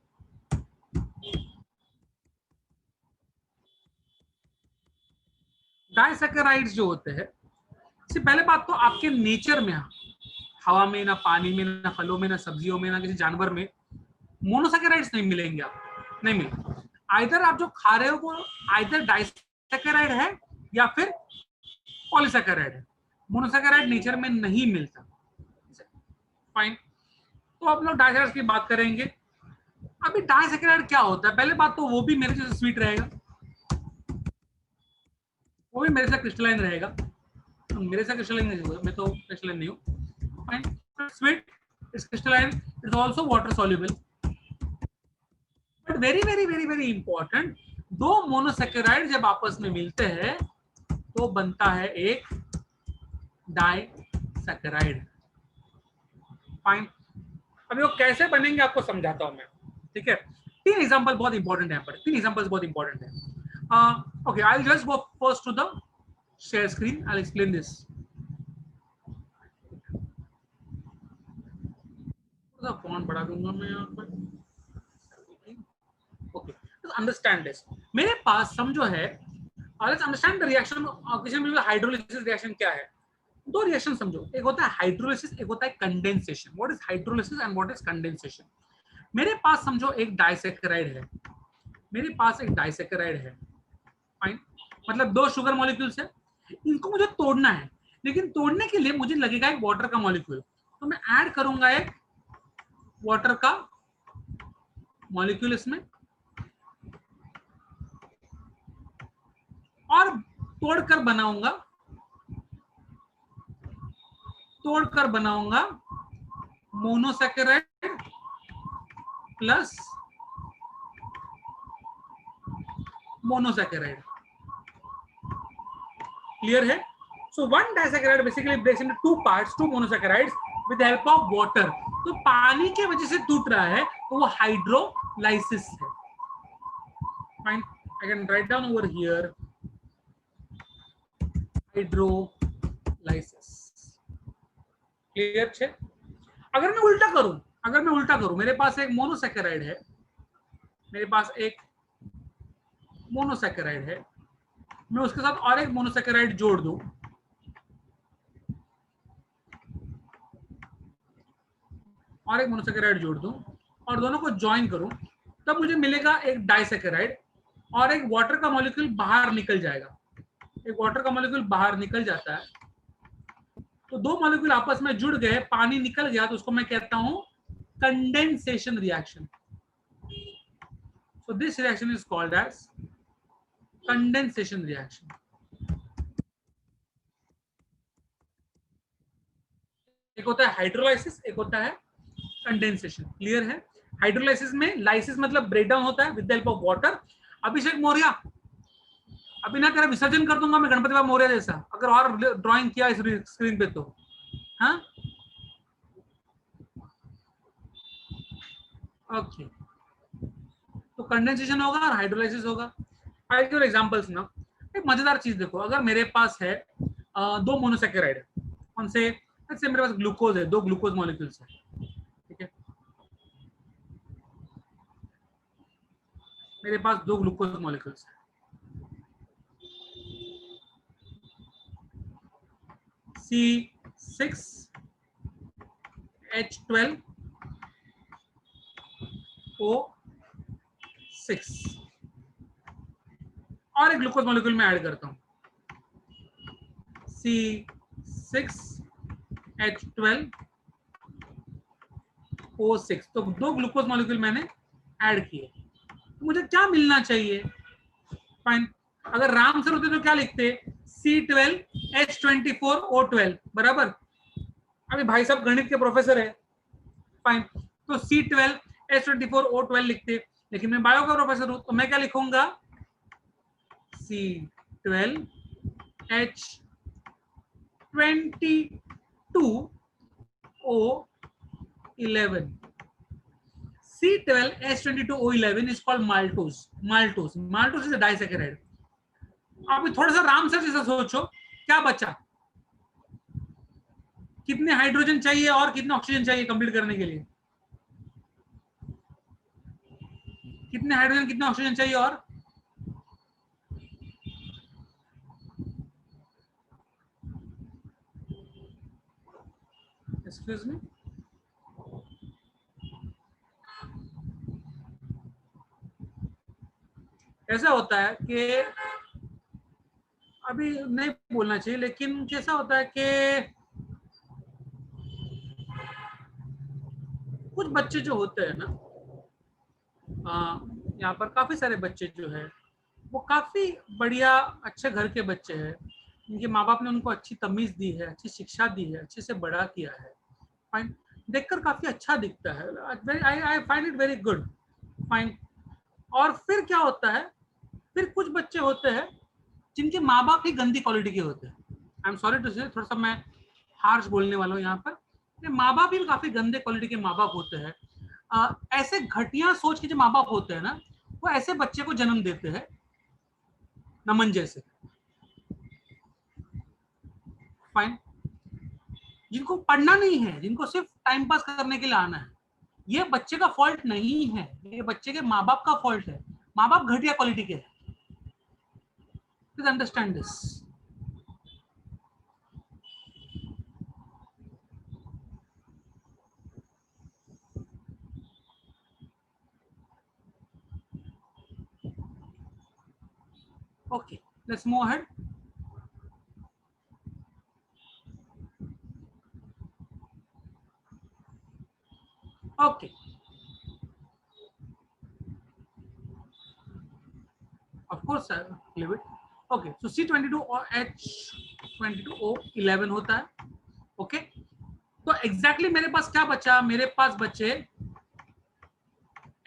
डाइसैकेराइड्स जो होते हैं, इससे पहले बात तो आपके नेचर में, हवा में, ना पानी में, ना फलों में, ना सब्जियों में, ना किसी जानवर में मोनोसैकेराइड्स नहीं मिलेंगे, आप नहीं मिलेंगे। आइदर आप जो खा रहे हो वो आइदर डाइसैकेराइड है या फिर पॉलीसैकेराइड है। मोनोसैकेराइड नेचर में नहीं मिलता। फाइन, तो आप लोग डाइसैकेराइड्स की बात करेंगे। अभी डाइसैकेराइड क्या होता है, पहले बात तो वो भी मेरे जैसे स्वीट रहेगा, वो भी मेरे से क्रिस्टलाइन रहेगा। मेरे से क्रिस्टलाइन नहीं हुआ, मैं तो क्रिस्टलाइन नहीं हूँ। Fine, sweet, it's crystalline, it's also water soluble. But very very very very important, दो मोनोसैकेराइड जब आपस में मिलते हैं तो बनता है एक डाइसैकेराइड। फाइन, अभी वो कैसे बनेंगे आपको समझाता हूं मैं, ठीक है। तीन एग्जांपल बहुत इंपॉर्टेंट है, पर तीन एग्जांपल्स बहुत इंपॉर्टेंट है। Okay, I will just go first to the share screen, I will explain this. थोड़ा फॉन्ट बढ़ा दूंगा मैं यहाँ पर। Okay, understand this. मेरे पास समझो है, let's understand the reaction oxygen hydrolysis reaction क्या है। दो रिएक्शन समझो, एक होता है हाइड्रोलिसिस, एक होता है condensation. What is hydrolysis and what is condensation? मेरे पास समझो एक डाइसैकेराइड है, मेरे पास एक डाइसैकेराइड है। फाइन, मतलब दो शुगर मॉलिक्यूल्स है, इनको मुझे तोड़ना है, लेकिन तोड़ने के लिए मुझे लगेगा एक वाटर का मॉलिक्यूल, तो मैं ऐड करूंगा एक वाटर का मॉलिक्यूल इसमें और तोड़कर बनाऊंगा मोनोसैकेराइड प्लस मोनोसैकेराइड। क्लियर है? So one disaccharide basically breaks into two parts, two monosaccharides with help of water. तो पानी की वजह से टूट रहा है तो वो हाइड्रोलाइसिस है। Fine, I can write down over here hydrolysis. Clear है? अगर मैं उल्टा करूं, मेरे पास एक मोनोसैकेराइड है, मैं उसके साथ और एक मोनोसैकेराइड जोड़ दूं, और दोनों को ज्वाइन करूं, तब मुझे मिलेगा एक डाइसैकेराइड, और एक वाटर का मॉलिक्यूल बाहर निकल जाएगा। एक वाटर का मॉलिक्यूल बाहर निकल जाता है, तो दो मॉलिक्यूल आपस में जुड़ गए, पानी निकल गया, तो उसको मैं कहता हूं condensation reaction. So this reaction is called as condensation reaction. एक होता है हाइड्रोलाइसिस, एक होता है कंडेंसेशन। क्लियर है? हाइड्रोलाइसिस में लाइसिस मतलब ब्रेकडाउन होता है with the help of water. Abhishek Maurya, अभी ना तेरा विसर्जन कर दूंगा मैं गणपति बाबा मौर्य जैसा, अगर और ड्राइंग किया इस स्क्रीन पे तो। हाँ, ओके। तो कंडेंसेशन होगा और हाइड्रोलाइसिस होगा। आई गिव एग्जांपल्स ना। एक मजेदार चीज देखो, अगर मेरे पास है दो मोनोसैकेराइड, कौन से, जैसे मेरे पास ग्लूकोज है, दो ग्लूकोज मॉलिक्यूल्स है, ठीक है, मेरे पास दो ग्लूकोज मॉलिक्यूल्स है, C6H12O6, और एक ग्लूकोज मॉलिक्यूल में ऐड करता हूं C6H12O6, तो दो ग्लूकोज मॉलिक्यूल मैंने ऐड किए, तो मुझे क्या मिलना चाहिए? फाइन, अगर राम सर होते तो क्या लिखते? C12H24O12 बराबर। अभी भाई साहब गणित के प्रोफेसर है, फाइन, तो C12H24O12 लिखते, लेकिन मैं बायो का प्रोफेसर हूं, तो मैं क्या लिखूंगा? C12H22O11. C12H22O11 is called maltose. Maltose is a disaccharide. आप थोड़ा सा राम सर जैसा सोचो, क्या बचा? कितने हाइड्रोजन चाहिए और कितने ऑक्सीजन चाहिए कंप्लीट करने के लिए? कितने हाइड्रोजन कितने ऑक्सीजन चाहिए? और एक्सक्यूज मी, ऐसा होता है कि अभी नहीं बोलना चाहिए, लेकिन कैसा होता है कि कुछ बच्चे जो होते हैं ना, यहाँ पर काफी सारे बच्चे जो है वो काफी बढ़िया अच्छे घर के बच्चे हैं, उनके माँ बाप ने उनको अच्छी तमीज दी है, अच्छी शिक्षा दी है, अच्छे से बड़ा किया है, फाइन, देखकर काफी अच्छा दिखता है, I find it very good, fine. और फिर क्या होता है, फिर कुछ बच्चे होते हैं जिनके माँ बाप ही गंदी क्वालिटी के होते हैं। आई एम सॉरी टू से, थोड़ा सा मैं हार्श बोलने वाला हूँ यहाँ पर, माँ बाप ही काफी गंदे क्वालिटी के माँ बाप होते हैं। ऐसे घटिया सोच के जो माँ बाप होते हैं ना, वो ऐसे बच्चे को जन्म देते हैं, नमन जैसे, फाइन, जिनको पढ़ना नहीं है, जिनको सिर्फ टाइम पास करने के लिए आना है। ये बच्चे का फॉल्ट नहीं है, ये बच्चे के माँ बाप का फॉल्ट है। माँ बाप घटिया क्वालिटी के हैं, please understand this. Okay, let's move ahead. Okay. Of course, I will leave it. Okay, so C22 और H22O11 होता है. Okay, तो exactly मेरे पास क्या बचा? मेरे पास बचे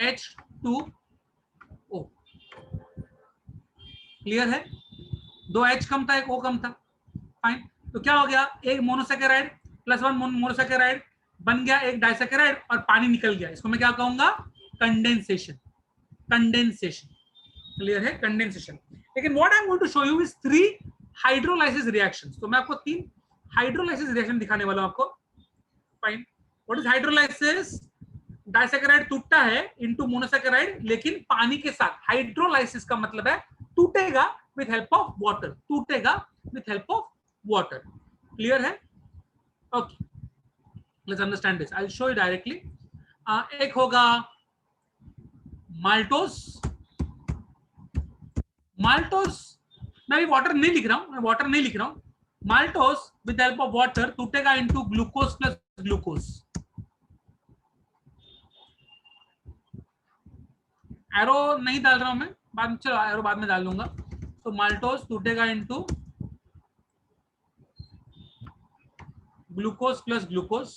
H2O. क्लियर है? 2 H कम था, एक O कम था, फाइन। तो क्या हो गया, एक मोनोसेकेराइड प्लस 1 मोनोसेकेराइड बन गया एक डाइसेकेराइड और पानी निकल गया। इसको मैं क्या कहूंगा, कंडेंसेशन। कंडेंसेशन, क्लियर है, कंडेंसेशन। लेकिन what I am going to show you is 3 hydrolysis reactions. तो मैं आपको 3 हाइड्रोलाइसिस रिएक्शन दिखाने वाला हूं आपको, fine. What is hydrolysis? Disaccharide टूटता है इनटू मोनोसेकेराइड, लेकिन पानी के साथ। हाइड्रोलाइसिस का मतलब है टूटेगा विद हेल्प ऑफ वाटर, टूटेगा with help of water. Clear है? Okay, let's understand this, I will show you directly. एक होगा माल्टोस। माल्टोस, मैं अभी वाटर नहीं लिख रहा हूं, मैं वाटर नहीं लिख रहा हूं। Maltose with help of water टूटेगा into glucose plus glucose. Arrow नहीं डाल रहा हूं मैं, बाद में, चलो एरो बाद में डाल दूंगा। तो माल्टोस टूटेगा into glucose plus glucose,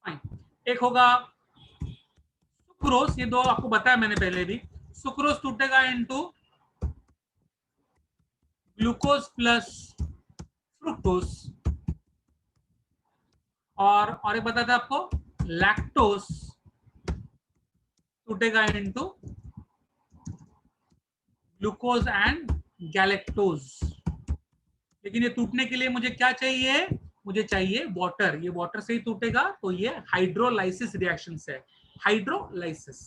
fine. एक होगा सुक्रोज, ये दो आपको बताया मैंने पहले भी। सुक्रोज टूटेगा इनटू ग्लूकोज प्लस फ्रुक्टोज। और एक बताया था आपको, लैक्टोज टूटेगा इनटू ग्लूकोज एंड गैलेक्टोज। लेकिन ये टूटने के लिए मुझे क्या चाहिए, मुझे चाहिए वाटर। ये वाटर से ही टूटेगा, तो ये हाइड्रोलाइसिस रिएक्शन है, हाइड्रोलाइसिस।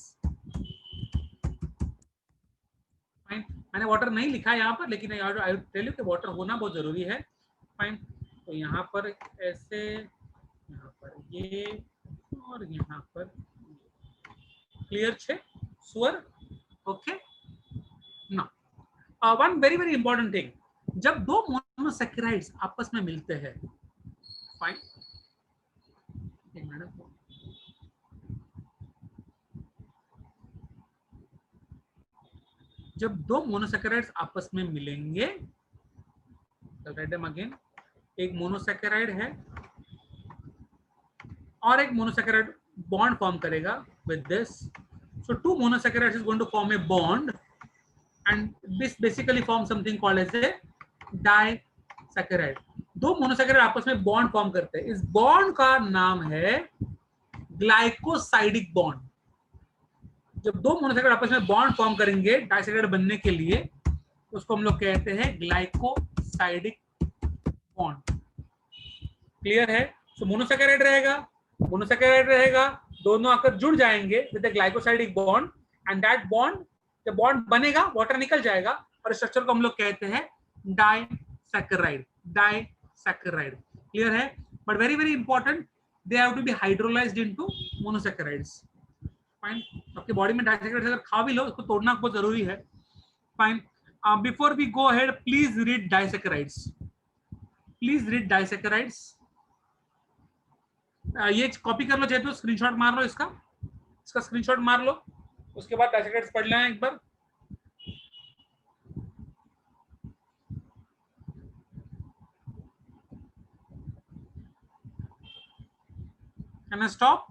फाइन, मैंने वाटर नहीं लिखा है यहाँ पर, लेकिन आई टेल यू कि वाटर होना बहुत जरूरी है, फाइन। तो यहाँ पर ऐसे, यहाँ पर ये, और यहाँ पर। क्लियर छे सुअर? ओके ना। One very very important thing, जब दो मोनोसैकेराइड्स आपस में मिलते हैं, फाइन, एक मिनट, जब दो मोनोसैकेराइड्स आपस में मिलेंगे, अगेन, एक मोनोसैकेराइड है और एक मोनोसैकेराइड बॉन्ड फॉर्म करेगा with this. So two monosaccharides is going to form a bond and this basically form something called as a disaccharide. दो मोनोसैकेराइड आपस में बॉन्ड फॉर्म करते हैं, इस बॉन्ड का नाम है ग्लाइकोसाइडिक बॉन्ड। जब दो मोनोसैकेराइड आपस में बॉन्ड फॉर्म करेंगे डाइसैकेराइड बनने के लिए, उसको हम लोग कहते हैं ग्लाइकोसाइडिक बॉन्ड। क्लियर है? तो मोनोसैकेराइड रहेगा, मोनोसैकेराइड रहेगा, दोनों आकर जुड़ जाएंगे with the glycosidic bond, and that bond, जब बॉन्ड बनेगा वाटर निकल जाएगा, और इस स्ट्रक्चर को हम लोग कहते हैं डाइसैकेराइड। डाइसैकेराइड, क्लियर है? But very very important, they have to be hydrolysed into monosaccharides, fine. आपके बॉडी में डाइसैकेराइड्स अगर खा भी लो, उसको तोड़ना बहुत जरूरी है, fine. Before we go ahead, please read disaccharides, please read disaccharides. ये कॉपी कर लो, चाहे तो स्क्रीनशॉट मार लो, इसका स्क्रीनशॉट मार लो, उसके बाद डाइसैकेराइड्स पढ़ लेना एक बार। Can I stop?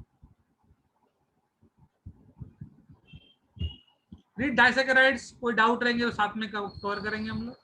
Read disaccharides, कोई डाउट रहेंगे तो साथ में कवर करेंगे हम लोग।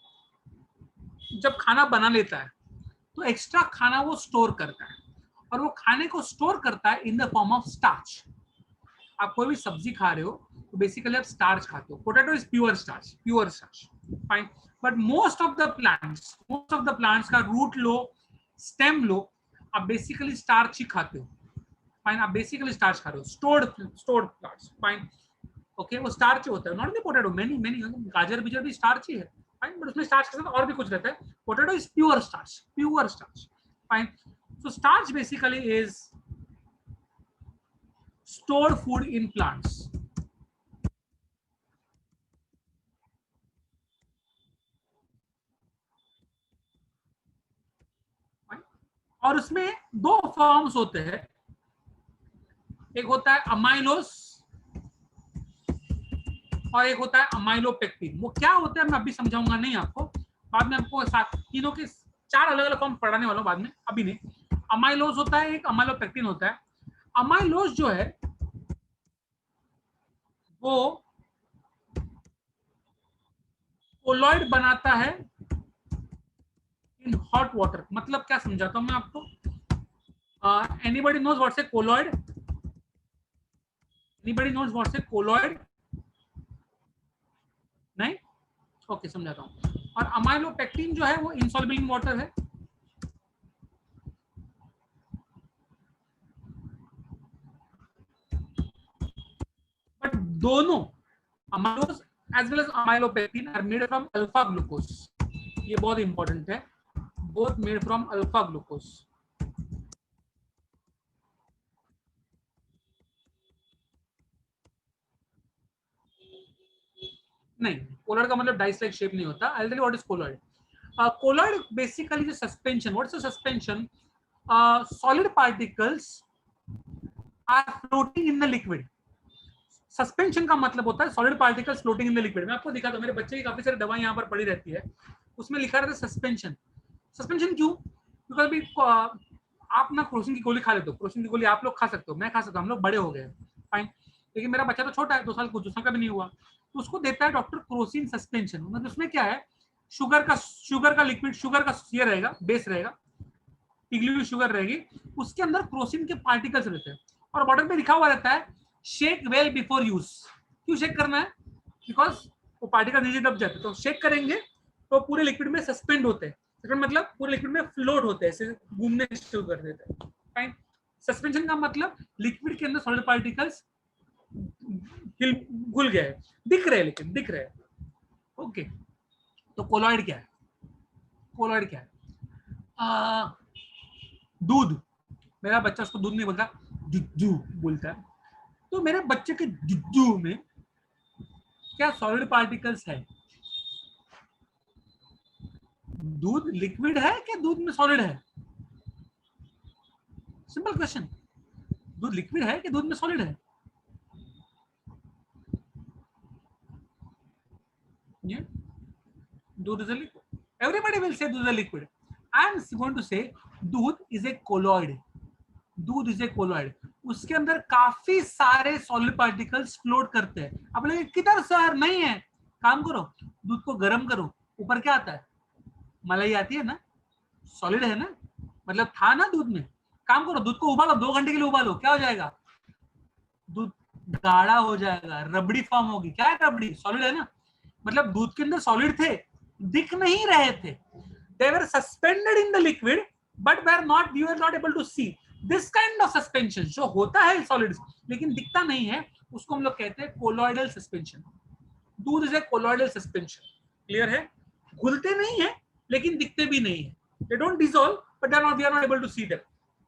जब खाना बना लेता है तो एक्स्ट्रा खाना वो स्टोर करता है, और वो खाने को स्टोर करता है in the form of starch. आप कोई भी सब्जी खा रहे हो तो बेसिकली आप स्टार्च खाते हो। Potato is pure starch, fine. But most of the plants का रूट लो, स्टेम लो, आप बेसिकली स्टार्च ही खाते हो, फाइन। आप बेसिकली स्टार्च खा रहे हो, स्टोर्ड प्लांट्स, फाइन। ओके, वो स्टार्च होता है, नॉट द पोटैटो, मेनी गाजर बीजर भी स्टार्च ही है, फाइन, बट उसमें स्टार्च के साथ और भी कुछ रहता है। Potato is pure starch, fine. So starch basically is stored food in plants. और उसमें दो फॉर्म्स होते हैं, एक होता है अमाइलोस और एक होता है अमाइलोपेक्टिन। वो क्या होता है मैं अभी समझाऊंगा नहीं आपको, बाद में आपको तीनों के 4 अलग अलग फॉर्म पढ़ाने वाला हूं बाद में, अभी नहीं। अमाइलोस होता है एक, अमाइलोपेक्टिन होता है। अमाइलोस जो है वो कोलॉइड बनाता है इन हॉट वाटर। मतलब क्या समझाता हूं मैं आपको। Anybody knows what's a colloid? Anybody knows what's a colloid? नहीं? ओके, समझाता हूं। और अमाइलोपेक्टिन जो है वो इनसॉल्युबल इन वाटर है। बट दोनों amylose as well as amylopectin are made from alpha glucose. ये बहुत इंपॉर्टेंट है, both made from alpha glucose. नहीं, कोलॉइड का मतलब डाइस लाइक शेप नहीं होता। I will tell you what is colloid. Colloid basically the suspension, what is the suspension? Solid particles are floating in the liquid. Suspension का मतलब होता है solid particles floating in the liquid. मैं आपको दिखाता हूं, मेरे बच्चे की काफी सारी दवाएं यहाँ पर पड़ी रहती है, उसमें लिखा रहता है सस्पेंशन। सस्पेंशन क्यों? बिकॉज अभी आप ना क्रोसिन की गोली खा लेते हो, क्रोसिन की गोली आप लोग खा सकते हो, मैं खा सकता हूँ, हम लोग बड़े हो गए, फाइन। लेकिन मेरा बच्चा तो छोटा है, 2 साल का भी नहीं हुआ, तो उसको देता है डॉक्टर क्रोसिन सस्पेंशन। मतलब उसमें क्या है, शुगर का लिक्विड, शुगर का ये रहेगा, बेस रहेगा, पिघली हुई शुगर रहेगी, उसके अंदर क्रोसिन के पार्टिकल्स रहते हैं, और बॉटल पे लिखा हुआ रहता है शेक वेल बिफोर यूज। क्यों शेक करना है? बिकॉज वो पार्टिकल नीचे दब जाते हैं, तो शेक करेंगे तो पूरे लिक्विड में सस्पेंड होते हैं। मतलब पूरे लिक्विड में फ्लोट होते हैं, ऐसे घूमने शुरू कर देते हैं, फाइन। सस्पेंशन का मतलब लिक्विड के अंदर सॉलिड पार्टिकल्स घुल गए, दिख रहे हैं, लेकिन दिख रहे हैं। ओके, तो कोलॉइड क्या है? कोलॉइड क्या है? दूध। मेरा बच्चा उसको दूध नहीं बोलता, दुद्धू बोलता है। तो मेरे बच्चे के दुद्धू में क्या सॉलिड पार्टिकल्स है? दूध लिक्विड है कि दूध में सॉलिड है? Simple question. दूध लिक्विड है कि दूध में सॉलिड है? Yeah. दूध is a liquid. Everybody will say दूध is a liquid. I am going to say दूध is a colloid. दूध इज ए कोलॉइड। उसके अंदर काफी सारे सॉलिड पार्टिकल्स फ्लोट करते हैं। अब लगे किधर सर? नहीं है, काम करो, दूध को गर्म करो, ऊपर क्या आता है? मलाई आती है ना, सॉलिड है ना, मतलब था ना दूध में। काम करो, दूध को उबालो, 2 घंटे के लिए उबालो, क्या हो जाएगा? दूध गाढ़ा हो जाएगा, रबड़ी फॉर्म होगी। क्या है रबड़ी? सॉलिड है ना। मतलब दूध के अंदर सॉलिड थे, दिख नहीं रहे थे, they were suspended in the liquid but were not, you were not able to see. This kind of suspension जो होता है सॉलिड्स लेकिन दिखता नहीं है, उसको हम लोग कहते हैं कोलॉइडल सस्पेंशन। दूध is a colloidal suspension. Clear है? घुलते नहीं है लेकिन दिखते भी नहीं है, they don't dissolve but we are not able to see them.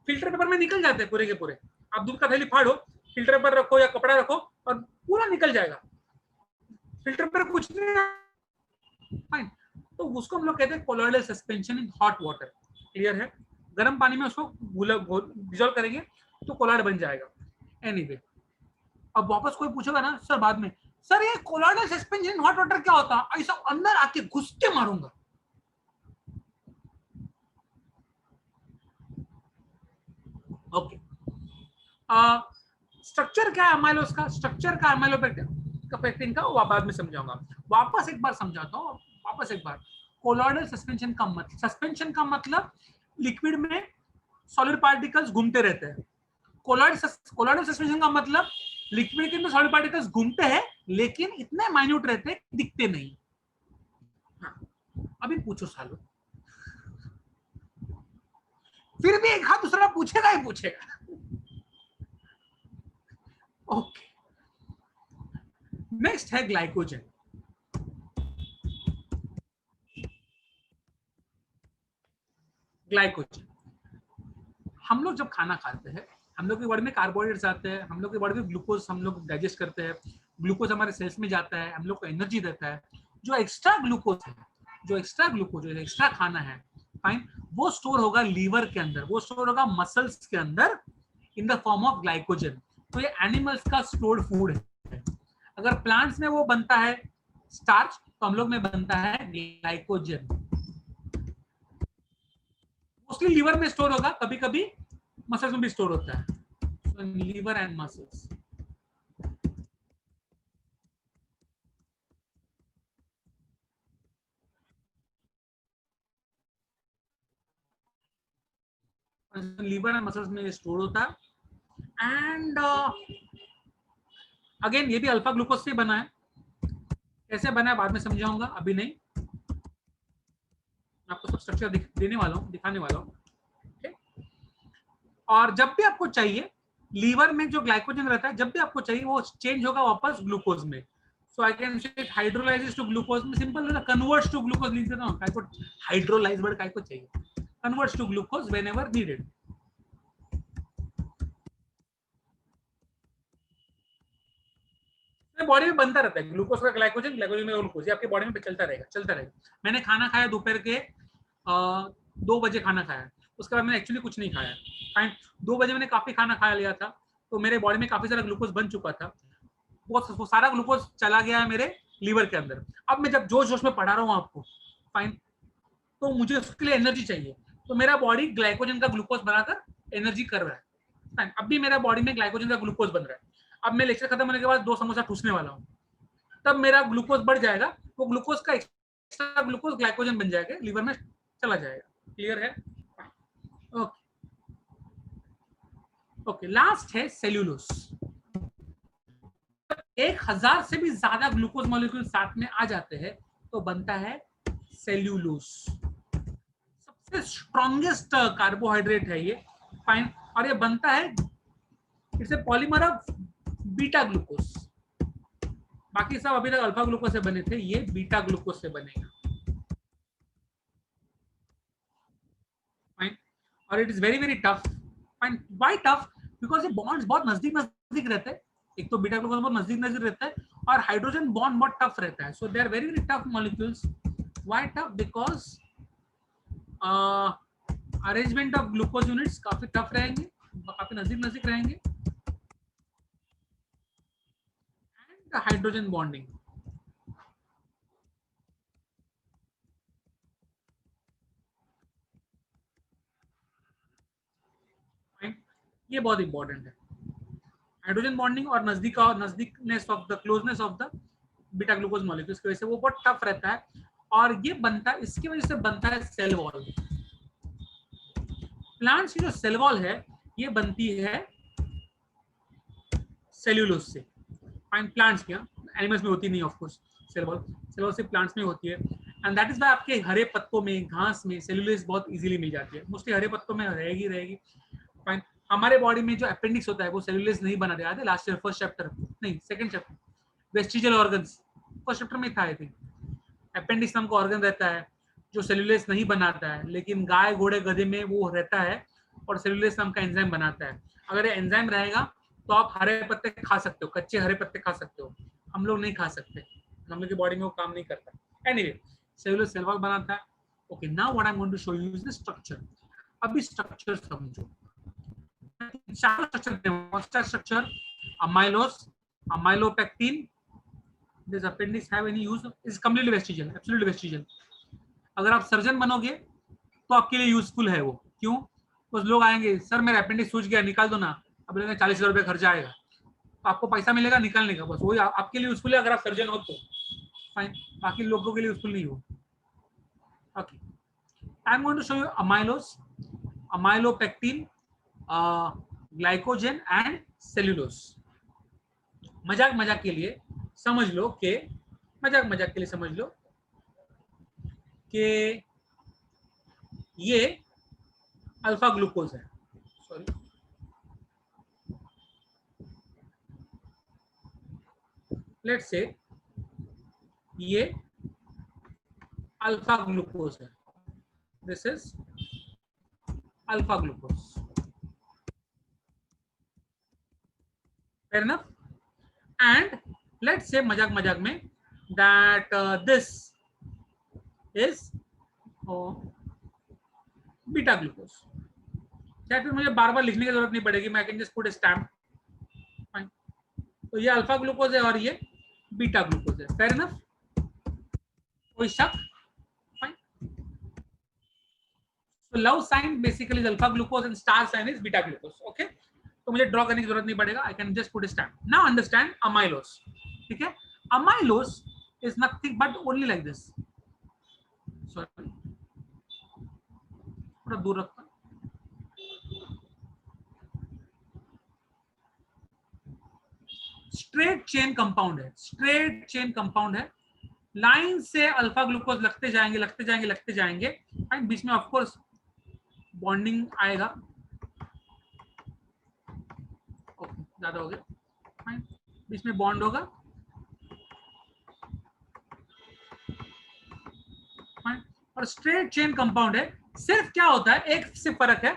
Filter paper में निकल जाते हैं पूरे के पूरे। आप दूध का थैली फाड़ो, फिल्टर पेपर रखो या कपड़ा रखो और पूरा निकल जाएगा, फिल्टर पेपर कुछ नहीं, फाइन। तो उसको हम लोग कहते हैं colloidal suspension in hot water. Clear है? गर्म पानी में उसको डिजोल्व करेंगे तो कोलॉइड बन जाएगा। एनीवे, अब वापस कोई पूछेगा ना सर बाद में, सर ये colloidal suspension in hot water क्या होता है? ऐसा अंदर आके घुस के मारूंगा। ओके, स्ट्रक्चर क्या है अमाइलोस का? स्ट्रक्चर का अमाइलोपेक्टिन का वो बाद में समझाऊंगा। वापस एक बार समझाता हूँ, वापस एक बार। कोलॉइडल सस्पेंशन का मतलब लिक्विड में सॉलिड पार्टिकल्स घूमते रहते हैं। कोलॉइडल सस्पेंशन का मतलब लिक्विड के अंदर सॉलिड पार्टिकल्स घूमते हैं लेकिन इतने माइन्यूट रहते हैं दिखते नहीं। हाँ, अभी पूछो सालो, फिर भी एक हाथ दूसरा पूछेगा ही पूछेगा। ओके, नेक्स्ट है ग्लाइकोजन। ग्लाइकोजन, हम लोग जब खाना खाते हैं हम लोग की बॉडी में कार्बोहाइड्रेट्स आते हैं, हम लोग की बॉडी में ग्लूकोज हम लोग डाइजेस्ट करते हैं, ग्लूकोज हमारे सेल्स में जाता है, हम लोग को एनर्जी देता है। जो एक्स्ट्रा ग्लूकोज जो एक्स्ट्रा खाना है, फाइन, वो स्टोर होगा लीवर के अंदर, वो स्टोर होगा मसल्स के अंदर in the form of glycogen. तो ये एनिमल्स का स्टोर्ड फूड है। अगर प्लांट्स में वो बनता है स्टार्च, तो हम लोग में बनता है ग्लाइकोजन। मोस्टली लीवर में स्टोर होगा, कभी कभी मसल्स में भी स्टोर होता है। so liver and muscles. Liver and muscles में स्टोर होता है। एंड अगेन ये भी अल्फा ग्लूकोज से बना है। कैसे बना है बाद में समझाऊंगा, अभी नहीं। आपको सब स्ट्रक्चर दिखाने वाला हूँ। और जब भी आपको चाहिए, लीवर में जो ग्लाइकोजन रहता है, जब भी आपको चाहिए वो चेंज होगा वापस ग्लूकोज में। सो I can say hydrolyses to glucose में सिंपल कन्वर्ट्स टू ग्लूकोज लिख देता हूँ। काय को हाइड्रोलाइज वर्ड काय को चाहिए, converts to glucose whenever needed. Body में बनता रहता है ग्लूकोज का ग्लाइकोजन, ग्लाइकोजन में ग्लूकोज, आपके बॉडी में चलता रहेगा। मैंने खाना खाया दोपहर के 2 बजे खाना खाया, उसके बाद मैंने एक्चुअली कुछ नहीं खाया। फाइन, 2 बजे मैंने काफी खाना खा लिया था, तो मेरे बॉडी में काफी सारा ग्लूकोज बन चुका था। वो सारा ग्लूकोज चला गया है मेरे लीवर के अंदर। अब मैं जब जोश जोश में पढ़ा रहा हूँ आपको, फाइन, तो मुझे उसके लिए एनर्जी चाहिए, तो मेरा बॉडी ग्लाइकोजन का ग्लूकोज बनाकर एनर्जी कर रहा है। फाइन, अब भी मेरा बॉडी में ग्लाइकोजन का ग्लूकोज बन रहा है। अब मैं लेक्चर खत्म होने के बाद 2 समोसा ठूसने वाला हूँ, तब मेरा ग्लूकोज बढ़ जाएगा, वो ग्लूकोज का एक्स्ट्रा ग्लूकोज ग्लाइकोजन बन जाएगा, लीवर में चला जाएगा। क्लियर है? ओके, लास्ट है सेल्यूलोस। 1000 से भी ज्यादा ग्लूकोज मॉलिक्यूल साथ में आ जाते हैं तो बनता है सेल्यूलोस। सबसे स्ट्रॉन्गेस्ट कार्बोहाइड्रेट है ये, फाइन, और ये बनता है, it's a polymer of beta glucose. बाकी सब अभी तक अल्फा ग्लूकोज से बने थे, ये बीटा ग्लूकोज से बनेगा। फाइन, और it is very very tough. Fine, why tough? Because ये बॉन्ड्स बहुत नजदीक नजदीक रहते हैं। एक तो बीटा ग्लूकोज बहुत नजदीक नजदीक रहता है, और हाइड्रोजन बॉन्ड बहुत टफ रहता है। So they are very very tough molecules. Why tough? Because arrangement of glucose units काफी टफ रहेंगे, काफी नजदीक नजदीक रहेंगे, एंड हाइड्रोजन बॉन्डिंग। ये बहुत इंपॉर्टेंट है, हाइड्रोजन बॉन्डिंग और नजदीकनेस of the closeness of the beta glucose molecules की वजह से वो बहुत टफ रहता है। और ये बनता है, इसकी वजह से बनता है सेल वॉल। प्लांट्स की जो सेल वॉल है ये बनती है सेल्यूलोज से। फाइन, प्लांट्स की, एनिमल्स में होती नहीं ऑफ कोर्स सेल वॉल सिर्फ प्लांट्स में होती है। एंड दैट इज व्हाई आपके हरे पत्तों में, घास में सेल्यूलोज बहुत इजीली मिल जाती है। मोस्टली हरे पत्तों में रहेगी। फाइन, हमारे बॉडी में जो अपेंडिक्स होता है वो सेल्यूलोज नहीं बना रहा है। लास्ट ईयर फर्स्ट चैप्टर, नहीं second chapter, vestigial organs, first chapter में था आई थिंक। अपेंडिक्स नाम का ऑर्गन रहता है जो सेल्यूलोज नहीं बनाता है, लेकिन गाय घोड़े गधे में वो रहता है और सेल्यूलोज नाम का एंजाइम बनाता है। अगर ये एंजाइम रहेगा तो आप हरे पत्ते खा सकते हो, कच्चे हरे पत्ते खा सकते हो। हम लोग नहीं खा सकते, हम लोग की बॉडी में वो काम नहीं करता। एनीवे, सेल्यूलोज सेल वॉल बनाता है। Okay, now what I am going to show you is the structure. अभी स्ट्रक्चर समझो। Structure, amylose, amylopectin. Does appendix have any use? Is completely vestigial, absolutely vestigial. अगर आप सर्जन बनोगे तो आपके लिए यूजफुल है वो। क्यों? कुछ लोग आएंगे, सर मेरा अपेंडिक्स सूज गया, निकाल दो ना। अब लगेगा 40,000 रुपये खर्चा आएगा, तो आपको पैसा मिलेगा निकालने का, बस वही आपके लिए यूजफुल है अगर आप सर्जन हो तो। फाइन, बाकी लोगों के लिए यूजफुल नहीं हो। Okay, I'm going to show you amylose, amylopectin, glycogen and cellulose. मजाक मजाक के लिए समझ लो कि मजाक मजाक के लिए समझ लो कि ये अल्फा ग्लूकोज है. सॉरी, लेट्स से ये अल्फा ग्लूकोज है. This is alpha glucose. Fair enough. And let's say मजाक मजाक में that this is beta glucose. क्या फिर मुझे बार बार लिखने की जरूरत नहीं पड़ेगी, मैं can just put stamp. Fine. तो ये अल्फा ग्लूकोज है और ये बीटा ग्लूकोज है. Fair enough. कोई शक? फाइन. तो love sign basically is alpha glucose and star sign is beta glucose. Okay, तो मुझे ड्रॉ करने की जरूरत नहीं पड़ेगा. I can just put stamp. Now understand amylose. ठीक है, amylose is nothing but only like this. Sorry, थोड़ा दूर रखता. स्ट्रेट चेन कंपाउंड है, स्ट्रेट चेन कंपाउंड है. लाइन से अल्फा ग्लूकोज लगते जाएंगे लगते जाएंगे लगते जाएंगे. एंड बीच में ऑफ कोर्स बॉन्डिंग आएगा. ओके, ज्यादा हो गया. फाइन. बीच में बॉन्ड होगा. फाइन. और स्ट्रेट चेन कंपाउंड है. सिर्फ क्या होता है, एक से फर्क है,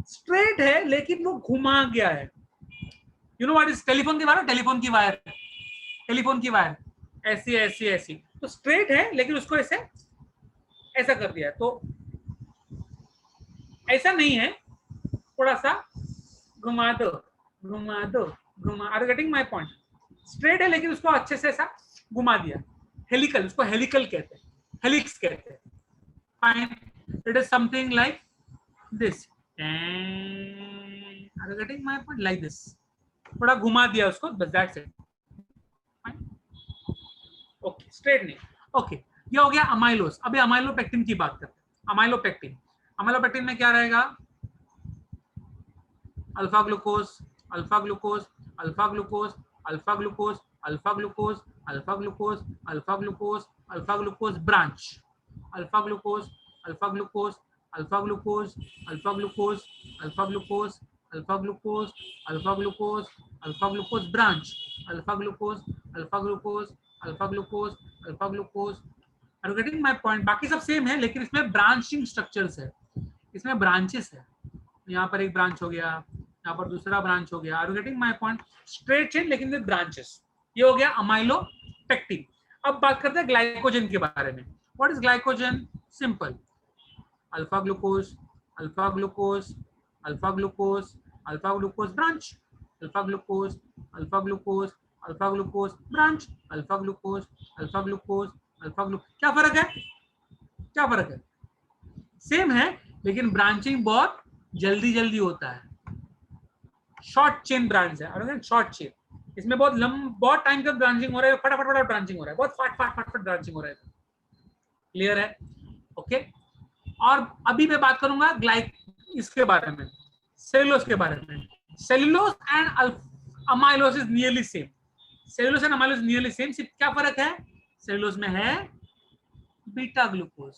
स्ट्रेट है लेकिन वो घुमा गया है. You know what is telephone की वायर, टेलीफोन की वायर, टेलीफोन की वायर ऐसी ऐसी ऐसी. तो स्ट्रेट है लेकिन उसको ऐसे ऐसा कर दिया है. तो ऐसा नहीं है, थोड़ा सा घुमा दो घुमा दो घुमा. Are getting my point? Straight है लेकिन उसको अच्छे से ऐसा घुमा दिया. हेलिकल, उसको हेलिकल कहते हैं, हेलिक्स कहते हैं. Fine. It is something like this. Are getting my point? Like this. थोड़ा घुमा दिया उसको, बस दैट्स इट. ओके, स्ट्रेट नहीं. ओके, ये हो गया अमाइलोस. अभी अमाइलोपेक्टिन की बात करते हैं. अमाइलोपेक्टिन, अमाइलोपेक्टिन में क्या रहेगा? Alpha glucose, alpha glucose, alpha glucose, alpha glucose, alpha glucose, alpha glucose, alpha glucose, alpha glucose branch, alpha glucose, alpha glucose, alpha glucose, alpha glucose, alpha glucose, alpha glucose, alpha glucose, alpha glucose branch, alpha glucose, alpha glucose, alpha glucose, alpha glucose. Are you getting my point? बाकी सब same है लेकिन इसमें branching structures है, इसमें branches है. यहाँ पर एक ब्रांच हो गया, यहाँ पर दूसरा ब्रांच हो गया. Are you getting my point? Straight chain लेकिन विद ब्रांचेस. ये हो गया अमाइलोपेक्टिन. अब बात करते हैं ग्लाइकोजन के बारे में. What is glycogen? Simple, alpha glucose, alpha glucose, alpha glucose, alpha glucose branch, alpha glucose, alpha glucose, alpha glucose branch, alpha glucose, alpha glucose, alpha glucose. क्या फर्क है? क्या फर्क है? सेम है लेकिन ब्रांचिंग बहुत जल्दी जल्दी होता है. शॉर्ट चेन ब्रांच है, शॉर्ट चेन. इसमें बहुत टाइम तक ब्रांचिंग हो रहा है, फटाफट फटाफट ब्रांचिंग हो रहा है, बहुत फाट फाट फाट फाट ब्रांचिंग हो रहा है. क्लियर है? ओके. और अभी मैं बात करूंगा इसके बारे में, सेलुलोज के बारे में. Cellulose and amylose is nearly same. Cellulose and amylose nearly same. सिर्फ क्या फर्क है? सेलुलोज में है बीटा ग्लूकोज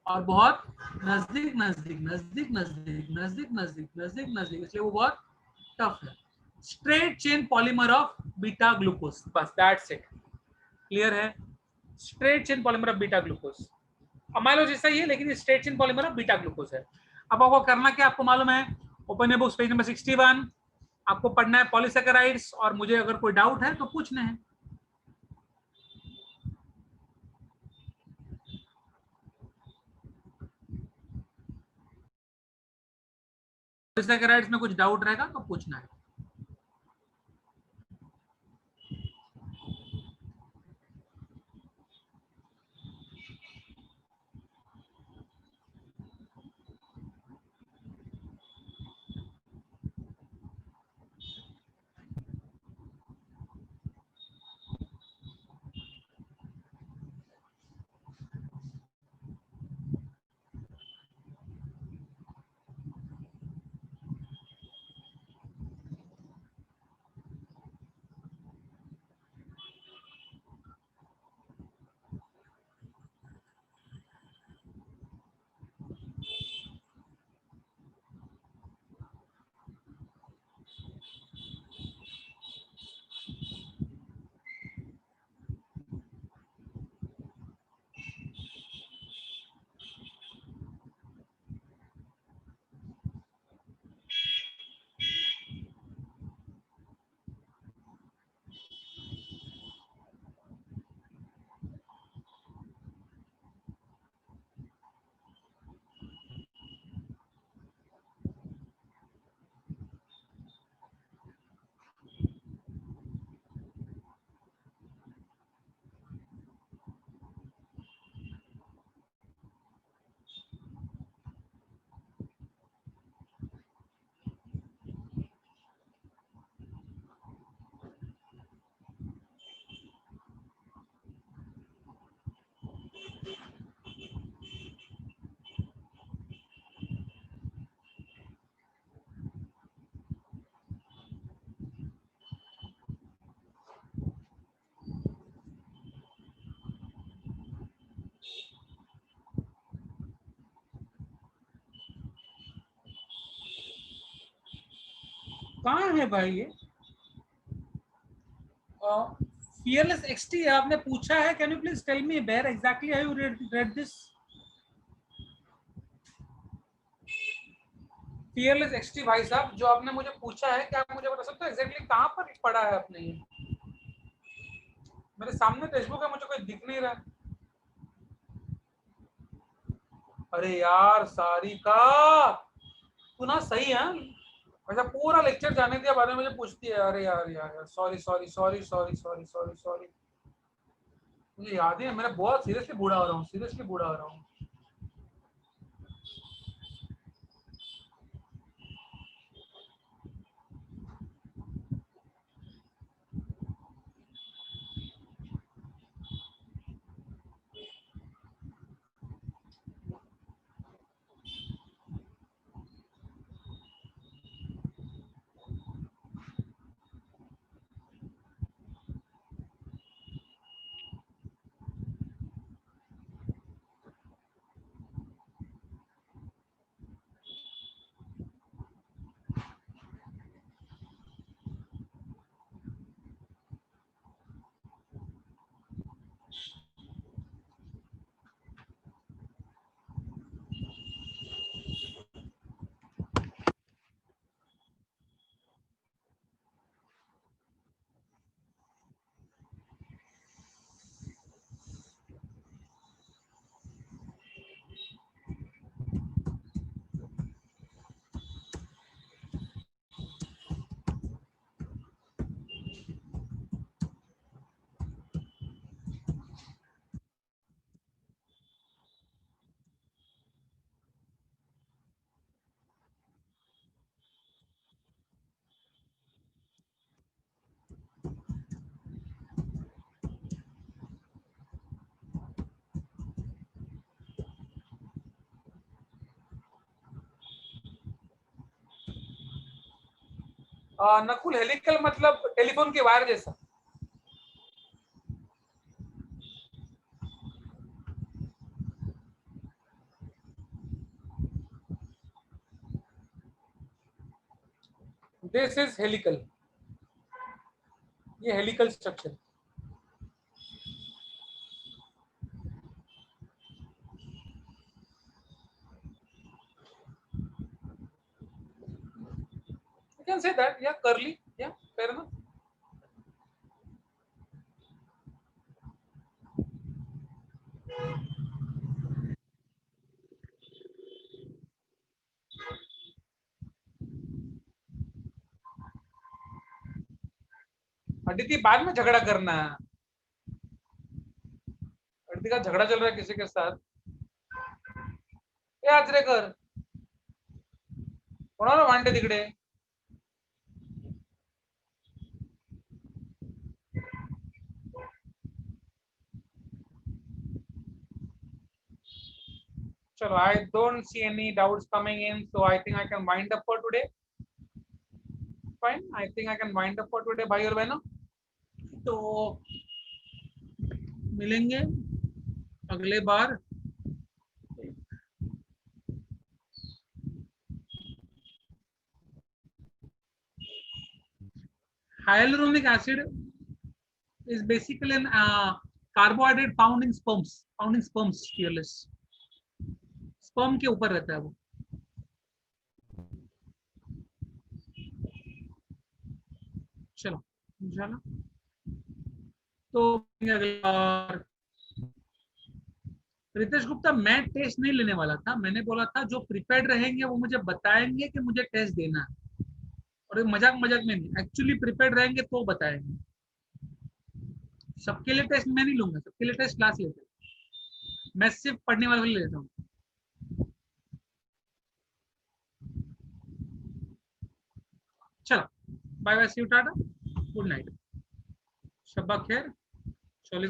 और बहुत नजदीक नजदीक नजदीक नजदीक नजदीक नजदीक नजदीक नजदीक, इसलिए वो बहुत टफ है. Straight chain polymer of beta glucose, बस दैट्स इट. क्लियर है? Straight chain polymer of beta glucose. Amylose जैसा ही है लेकिन straight chain polymer of beta glucose है. अब आपको करना क्या, आपको मालूम है. ओपन ए बुक्स पेज नंबर 61. आपको पढ़ना है पॉलीसैकेराइड्स और मुझे अगर कोई डाउट है तो पूछने हैं. पॉलीसैकेराइड्स में कुछ डाउट रहेगा तो पूछना है. कहाँ है भाई ये? Fearless XT आपने पूछा है, can you please tell me where exactly have you read this? Fearless XT भाई साहब, जो आपने मुझे पूछा है, क्या आप मुझे बता सकते हो एग्जैक्टली कहाँ पर पढ़ा है आपने ये? मेरे सामने टेक्स्टबुक है, मुझे कोई दिख नहीं रहा। अरे यार सारिका, तू ना सही है। वैसा पूरा लेक्चर जाने दिया, बाद में मुझे पूछती है। अरे यार यार यार, sorry sorry sorry sorry sorry sorry sorry. मुझे याद है, मैं बहुत सीरियसली बूढ़ा हो रहा हूँ, सीरियसली बूढ़ा हो रहा हूँ। नकुल, हेलिकल मतलब टेलीफोन के वायर जैसा। दिस इज हेलिकल, ये helical structure. You can say that, yeah, curly, yeah, fair enough. Aditi, बाद में झगड़ा करना है। अदिति का झगड़ा चल रहा है किसी के साथ। ए आचरेकर, कोणाला भांडते तिकडे? चलो, I don't see any doubts coming in, so I think I can wind up for today. Fine, I think I can wind up for today, भाई और बहनों। तो मिलेंगे अगले बार। Hyaluronic acid is basically an carbohydrate found in sperms, fearless। Sperm के ऊपर रहता है वो। चलो इंशाल्लाह, तो रितेश गुप्ता, मैं टेस्ट नहीं लेने वाला था। मैंने बोला था जो प्रिपेयर्ड रहेंगे वो मुझे बताएंगे कि मुझे टेस्ट देना है, और मजाक मजाक में नहीं, एक्चुअली प्रिपेयर्ड रहेंगे तो बताएंगे। सबके लिए टेस्ट मैं नहीं लूंगा, सबके लिए टेस्ट क्लास लेते हैं, मैं सिर्फ पढ़ने वाले ले लेता हूँ। चलो bye bye, see you, tata, good night, शब्बा खैर, शोले